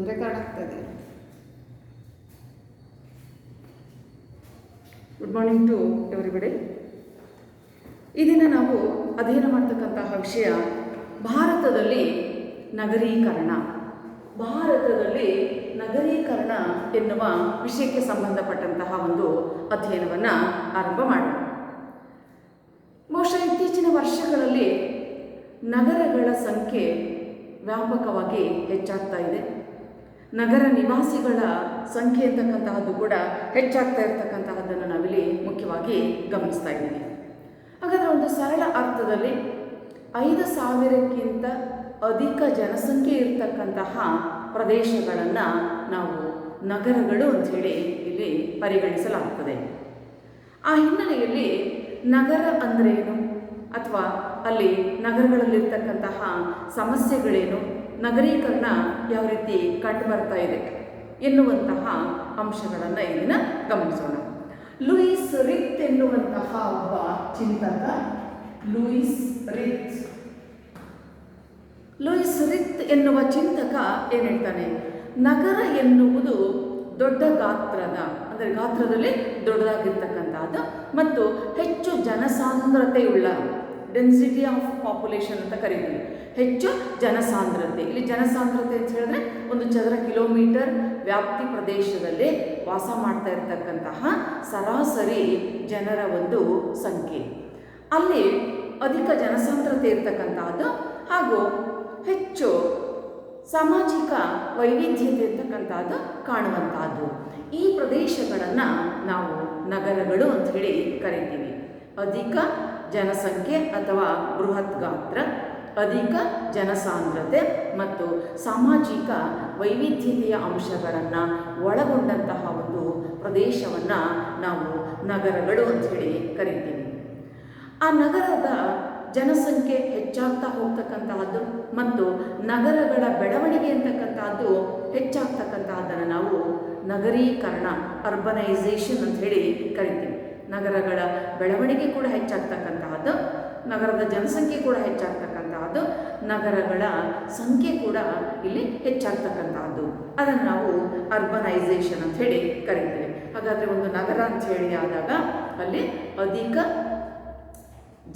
Record ಆಗ್ತದೆ. Good morning to everybody. ಈ ದಿನ ನಾವು ಅಧ್ಯಯನ ಮಾಡ್ತಕ್ಕಂತಹ ವಿಷಯ ಭಾರತದಲ್ಲಿ ನಗರೀಕರಣ. ಭಾರತದಲ್ಲಿ ನಗರೀಕರಣ ಎನ್ನುವ ವಿಷಯಕ್ಕೆ ಸಂಬಂಧಪಟ್ಟಂತಹ ಒಂದು ಅಧ್ಯಯನವನ್ನು ಆರಂಭ ಮಾಡೋಣ. ಬಹುಶಃ ಇತ್ತೀಚಿನ ವರ್ಷಗಳಲ್ಲಿ ನಗರಗಳ ಸಂಖ್ಯೆ ವ್ಯಾಪಕವಾಗಿ ಹೆಚ್ಚಾಗ್ತಾ ಇದೆ. ನಗರ ನಿವಾಸಿಗಳ ಸಂಖ್ಯೆ ಅಂತಕ್ಕಂತಹದ್ದು ಕೂಡ ಹೆಚ್ಚಾಗ್ತಾ ಇರತಕ್ಕಂತಹದ್ದನ್ನು ನಾವಿಲ್ಲಿ ಮುಖ್ಯವಾಗಿ ಗಮನಿಸ್ತಾ ಇದ್ದೀವಿ. ಹಾಗಾದರೆ ಒಂದು ಸರಳ ಅರ್ಥದಲ್ಲಿ 5,000ಕ್ಕಿಂತ ಅಧಿಕ ಜನಸಂಖ್ಯೆ ಇರತಕ್ಕಂತಹ ಪ್ರದೇಶಗಳನ್ನು ನಾವು ನಗರಗಳು ಅಂಥೇಳಿ ಇಲ್ಲಿ ಪರಿಗಣಿಸಲಾಗುತ್ತದೆ. ಆ ಹಿನ್ನೆಲೆಯಲ್ಲಿ ನಗರ ಅಂದ್ರೇನು, ಅಥವಾ ಅಲ್ಲಿ ನಗರಗಳಲ್ಲಿರ್ತಕ್ಕಂತಹ ಸಮಸ್ಯೆಗಳೇನು, ನಗರೀಕರಣ ಯಾವ ರೀತಿ ಕಂಡು ಬರ್ತಾ ಇದೆ ಎನ್ನುವಂತಹ ಅಂಶಗಳನ್ನು ಇಲ್ಲಿನ ಗಮನಿಸೋಣ. ಲೂಯಿಸ್ ರಿತ್ ಎನ್ನುವಂತಹ ಒಬ್ಬ ಚಿಂತಕ, ಲೂಯಿಸ್ ರಿತ್ ಎನ್ನುವ ಚಿಂತಕ ಏನು ಹೇಳ್ತಾನೆ, ನಗರ ಎನ್ನುವುದು ದೊಡ್ಡ ಗಾತ್ರದ, ಅಂದರೆ ಗಾತ್ರದಲ್ಲಿ ದೊಡ್ಡದಾಗಿರ್ತಕ್ಕಂಥದ್ದು ಮತ್ತು ಹೆಚ್ಚು ಜನಸಾಂದ್ರತೆಯುಳ್ಳ, ಡೆನ್ಸಿಟಿ ಆಫ್ ಪಾಪ್ಯುಲೇಷನ್ ಅಂತ ಕರೀತೀವಿ, ಹೆಚ್ಚು ಜನಸಾಂದ್ರತೆ. ಇಲ್ಲಿ ಜನಸಾಂದ್ರತೆ ಅಂತ ಹೇಳಿದ್ರೆ ಒಂದು ಚದರ ಕಿಲೋಮೀಟರ್ ವ್ಯಾಪ್ತಿ ಪ್ರದೇಶದಲ್ಲಿ ವಾಸ ಮಾಡ್ತಾ ಇರತಕ್ಕಂತಹ ಸರಾಸರಿ ಜನರ ಒಂದು ಸಂಖ್ಯೆ. ಅಲ್ಲಿ ಅಧಿಕ ಜನಸಾಂದ್ರತೆ ಇರ್ತಕ್ಕಂತಹದ್ದು ಹಾಗೂ ಹೆಚ್ಚು ಸಾಮಾಜಿಕ ವೈವಿಧ್ಯತೆ ಇರ್ತಕ್ಕಂಥದ್ದು ಕಾಣುವಂತಹದ್ದು. ಈ ಪ್ರದೇಶಗಳನ್ನು ನಾವು ನಗರಗಳು ಅಂತ ಹೇಳಿ ಕರಿತೀವಿ. ಅಧಿಕ ಜನಸಂಖ್ಯೆ ಅಥವಾ ಬೃಹತ್ ಗಾತ್ರ, ಅಧಿಕ ಜನಸಾಂದ್ರತೆ ಮತ್ತು ಸಾಮಾಜಿಕ ವೈವಿಧ್ಯತೆಯ ಅಂಶಗಳನ್ನು ಒಳಗೊಂಡಂತಹ ಒಂದು ಪ್ರದೇಶವನ್ನು ನಾವು ನಗರಗಳು ಅಂತ ಹೇಳಿ ಕರಿತೀವಿ. ಆ ನಗರದ ಜನಸಂಖ್ಯೆ ಹೆಚ್ಚಾಗ್ತಾ ಹೋಗ್ತಕ್ಕಂತಹದ್ದು ಮತ್ತು ನಗರಗಳ ಬೆಳವಣಿಗೆ ಅಂತಕ್ಕಂಥದ್ದು ಹೆಚ್ಚಾಗ್ತಕ್ಕಂತಹದ್ದನ್ನು ನಾವು ನಗರೀಕರಣ, ಅರ್ಬನೈಸೇಷನ್ ಅಂತ ಹೇಳಿ ಕರಿತೀವಿ. ನಗರಗಳ ಬೆಳವಣಿಗೆ ಕೂಡ ಹೆಚ್ಚಾಗ್ತಕ್ಕಂತಹದ್ದು, ನಗರದ ಜನಸಂಖ್ಯೆ ಕೂಡ ಹೆಚ್ಚಾಗ್ತಕ್ಕಂತಹದ್ದು, ನಗರಗಳ ಸಂಖ್ಯೆ ಕೂಡ ಇಲ್ಲಿ ಹೆಚ್ಚಾಗ್ತಕ್ಕಂತಹದ್ದು, ಅದನ್ನು ನಾವು ಅರ್ಬನೈಸೇಷನ್ ಅಂತ ಹೇಳಿ ಕರಿತೀವಿ. ಹಾಗಾದರೆ ಒಂದು ನಗರ ಅಂತ ಹೇಳಿ ಆದಾಗ ಅಲ್ಲಿ ಅಧಿಕ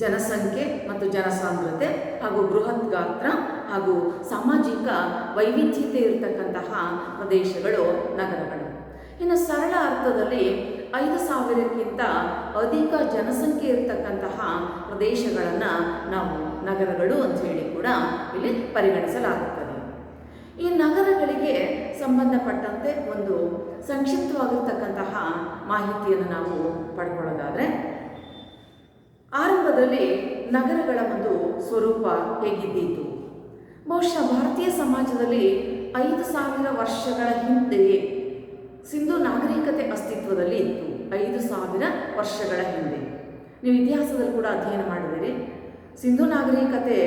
ಜನಸಂಖ್ಯೆ ಮತ್ತು ಜನಸಾಂದ್ರತೆ ಹಾಗೂ ಬೃಹತ್ ಗಾತ್ರ ಹಾಗೂ ಸಾಮಾಜಿಕ ವೈವಿಧ್ಯತೆ ಇರತಕ್ಕಂತಹ ಪ್ರದೇಶಗಳು ನಗರಗಳು. ಇನ್ನು ಸರಳ ಅರ್ಥದಲ್ಲಿ 5,000ಕ್ಕಿಂತ ಅಧಿಕ ಜನಸಂಖ್ಯೆ ಇರತಕ್ಕಂತಹ ಪ್ರದೇಶಗಳನ್ನು ನಾವು ನಗರಗಳು ಅಂತ ಹೇಳಿ ಕೂಡ ಇಲ್ಲಿ ಪರಿಗಣಿಸಲಾಗುತ್ತದೆ. ಈ ನಗರಗಳಿಗೆ ಸಂಬಂಧಪಟ್ಟಂತೆ ಒಂದು ಸಂಕ್ಷಿಪ್ತವಾಗಿರ್ತಕ್ಕಂತಹ ಮಾಹಿತಿಯನ್ನು ನಾವು ಪಡ್ಕೊಳ್ಳೋದಾದರೆ, ಆರಂಭದಲ್ಲಿ ನಗರಗಳ ಒಂದು ಸ್ವರೂಪ ಹೇಗಿದ್ದಿತ್ತು? ಬಹುಶಃ ಭಾರತೀಯ ಸಮಾಜದಲ್ಲಿ 5,000 ವರ್ಷಗಳ ಹಿಂದೆಯೇ ಸಿಂಧು ನಾಗರಿಕತೆ ಅಸ್ತಿತ್ವದಲ್ಲಿ ಇತ್ತು. 5,000 ವರ್ಷಗಳ ಹಿಂದೆ. ನೀವು ಇತಿಹಾಸದಲ್ಲಿ ಕೂಡ ಅಧ್ಯಯನ ಮಾಡಿದಿರಿ. ಸಿಂಧು ನಾಗರಿಕತೆ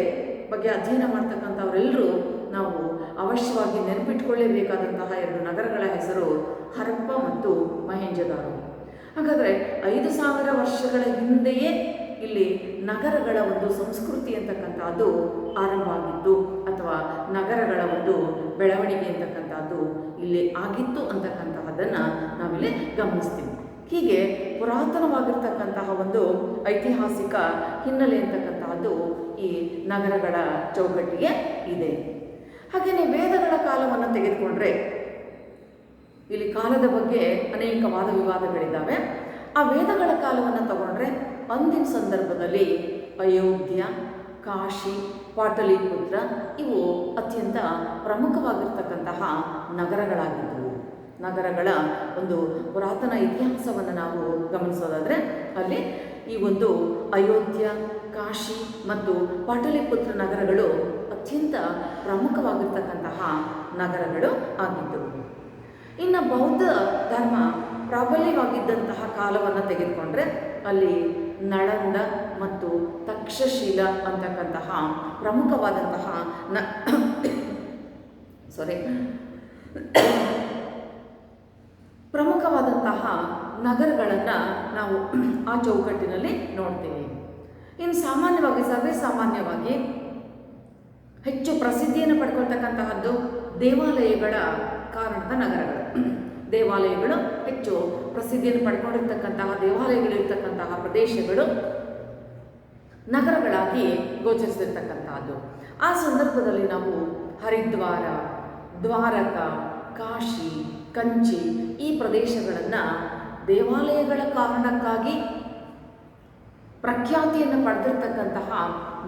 ಬಗ್ಗೆ ಅಧ್ಯಯನ ಮಾಡ್ತಕ್ಕಂಥವರೆಲ್ಲರೂ ನಾವು ಅವಶ್ಯವಾಗಿ ನೆನಪಿಟ್ಕೊಳ್ಳೇಬೇಕಾದಂತಹ 2 ನಗರಗಳ ಹೆಸರು ಹರಪ್ಪ ಮತ್ತು ಮೊಹೆಂಜೊದಾರೋ. ಹಾಗಾದರೆ 5,000 ವರ್ಷಗಳ ಹಿಂದೆಯೇ ಇಲ್ಲಿ ನಗರಗಳ ಒಂದು ಸಂಸ್ಕೃತಿ ಅಂತಕ್ಕಂಥದ್ದು ಆರಂಭ ಆಗಿತ್ತು, ಅಥವಾ ನಗರಗಳ ಒಂದು ಬೆಳವಣಿಗೆ ಅಂತಕ್ಕಂಥದ್ದು ಇಲ್ಲಿ ಆಗಿತ್ತು ಅಂತಕ್ಕಂತಹದ್ದನ್ನು ನಾವಿಲ್ಲಿ ಗಮನಿಸ್ತೀವಿ. ಹೀಗೆ ಪುರಾತನವಾಗಿರ್ತಕ್ಕಂತಹ ಒಂದು ಐತಿಹಾಸಿಕ ಹಿನ್ನೆಲೆ ಅಂತಕ್ಕಂತಹದ್ದು ಈ ನಗರಗಳ ಚೌಕಟ್ಟಿಗೆ ಇದೆ. ಹಾಗೆಯೇ ವೇದಗಳ ಕಾಲವನ್ನು ತೆಗೆದುಕೊಂಡ್ರೆ ಇಲ್ಲಿ ಕಾಲದ ಬಗ್ಗೆ ಅನೇಕ ವಾದ ವಿವಾದಗಳಿದ್ದಾವೆ. ಆ ವೇದಗಳ ಕಾಲವನ್ನು ತಗೊಂಡ್ರೆ ಅಂದಿನ ಸಂದರ್ಭದಲ್ಲಿ ಅಯೋಧ್ಯ, ಕಾಶಿ, ಪಾಟಲಿಪುತ್ರ ಇವು ಅತ್ಯಂತ ಪ್ರಮುಖವಾಗಿರ್ತಕ್ಕಂತಹ ನಗರಗಳಾಗಿದ್ದವು. ನಗರಗಳ ಒಂದು ಪುರಾತನ ಇತಿಹಾಸವನ್ನು ನಾವು ಗಮನಿಸೋದಾದರೆ ಅಲ್ಲಿ ಈ ಒಂದು ಅಯೋಧ್ಯ, ಕಾಶಿ ಮತ್ತು ಪಾಟಲಿಪುತ್ರ ನಗರಗಳು ಅತ್ಯಂತ ಪ್ರಮುಖವಾಗಿರ್ತಕ್ಕಂತಹ ನಗರಗಳು ಆಗಿದ್ದವು. ಇನ್ನು ಬೌದ್ಧ ಧರ್ಮ ಪ್ರಾಬಲ್ಯವಾಗಿದ್ದಂತಹ ಕಾಲವನ್ನು ತೆಗೆದುಕೊಂಡ್ರೆ ಅಲ್ಲಿ ನಳಂದ ಮತ್ತು ತಕ್ಷಶಿಲ ಅಂತಕ್ಕಂತಹ ಪ್ರಮುಖವಾದಂತಹ ನಗರಗಳನ್ನು ನಾವು ಆ ಚೌಕಟ್ಟಿನಲ್ಲಿ ನೋಡ್ತೀವಿ. ಇನ್ನು ಸಾಮಾನ್ಯವಾಗಿ ಸರ್ವೇ ಸಾಮಾನ್ಯವಾಗಿ ಹೆಚ್ಚು ಪ್ರಸಿದ್ಧಿಯನ್ನು ಪಡ್ಕೊಳ್ತಕ್ಕಂತಹದ್ದು ದೇವಾಲಯಗಳ ಕಾರಣದ ನಗರಗಳು. ದೇವಾಲಯಗಳು ಹೆಚ್ಚು ಪ್ರಸಿದ್ಧಿಯನ್ನು ಪಡ್ಕೊಂಡಿರ್ತಕ್ಕಂತಹ ದೇವಾಲಯಗಳಿರ್ತಕ್ಕಂತಹ ಪ್ರದೇಶಗಳು ನಗರಗಳಾಗಿ ಗೋಚರಿಸಿರ್ತಕ್ಕಂತಹದ್ದು. ಆ ಸಂದರ್ಭದಲ್ಲಿ ನಾವು ಹರಿದ್ವಾರ, ದ್ವಾರಕ, ಕಾಶಿ, ಕಂಚಿ ಈ ಪ್ರದೇಶಗಳನ್ನು ದೇವಾಲಯಗಳ ಕಾರಣಕ್ಕಾಗಿ ಪ್ರಖ್ಯಾತಿಯನ್ನು ಪಡೆದಿರ್ತಕ್ಕಂತಹ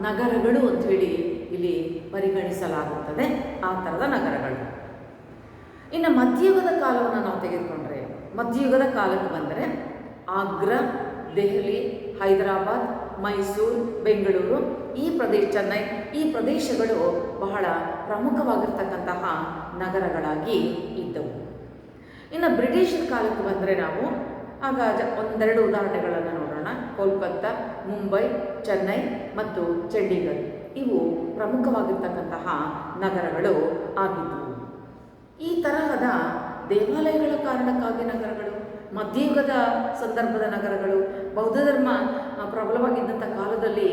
ನಗರಗಳು ಅಂಥೇಳಿ ಇಲ್ಲಿ ಪರಿಗಣಿಸಲಾಗುತ್ತದೆ. ಆ ಥರದ ನಗರಗಳು. ಇನ್ನು ಮಧ್ಯಯುಗದ ಕಾಲವನ್ನು ನಾವು ತೆಗೆದುಕೊಂಡ್ರೆ, ಮಧ್ಯಯುಗದ ಕಾಲಕ್ಕೆ ಬಂದರೆ ಆಗ್ರಾ, ದೆಹಲಿ, ಹೈದರಾಬಾದ್, ಮೈಸೂರು, ಬೆಂಗಳೂರು ಈ ಚೆನ್ನೈ ಈ ಪ್ರದೇಶಗಳು ಬಹಳ ಪ್ರಮುಖವಾಗಿರ್ತಕ್ಕಂತಹ ನಗರಗಳಾಗಿ ಇದ್ದವು. ಇನ್ನು ಬ್ರಿಟಿಷರ ಕಾಲಕ್ಕೆ ಬಂದರೆ ನಾವು ಆಗ ಒಂದೆರಡು ಉದಾಹರಣೆಗಳನ್ನು ನೋಡೋಣ. ಕೋಲ್ಕತ್ತಾ, ಮುಂಬೈ, ಚೆನ್ನೈ ಮತ್ತು ಚಂಡೀಗಢ ಇವು ಪ್ರಮುಖವಾಗಿರ್ತಕ್ಕಂತಹ ನಗರಗಳು ಆಗಿದ್ದವು. ಈ ತರಹದ ದೇವಾಲಯಗಳ ಕಾರಣಕ್ಕಾಗಿ ನಗರಗಳು, ಮಧ್ಯಯುಗದ ಸಂದರ್ಭದ ನಗರಗಳು, ಬೌದ್ಧ ಧರ್ಮ ಪ್ರಬಲವಾಗಿದ್ದಂಥ ಕಾಲದಲ್ಲಿ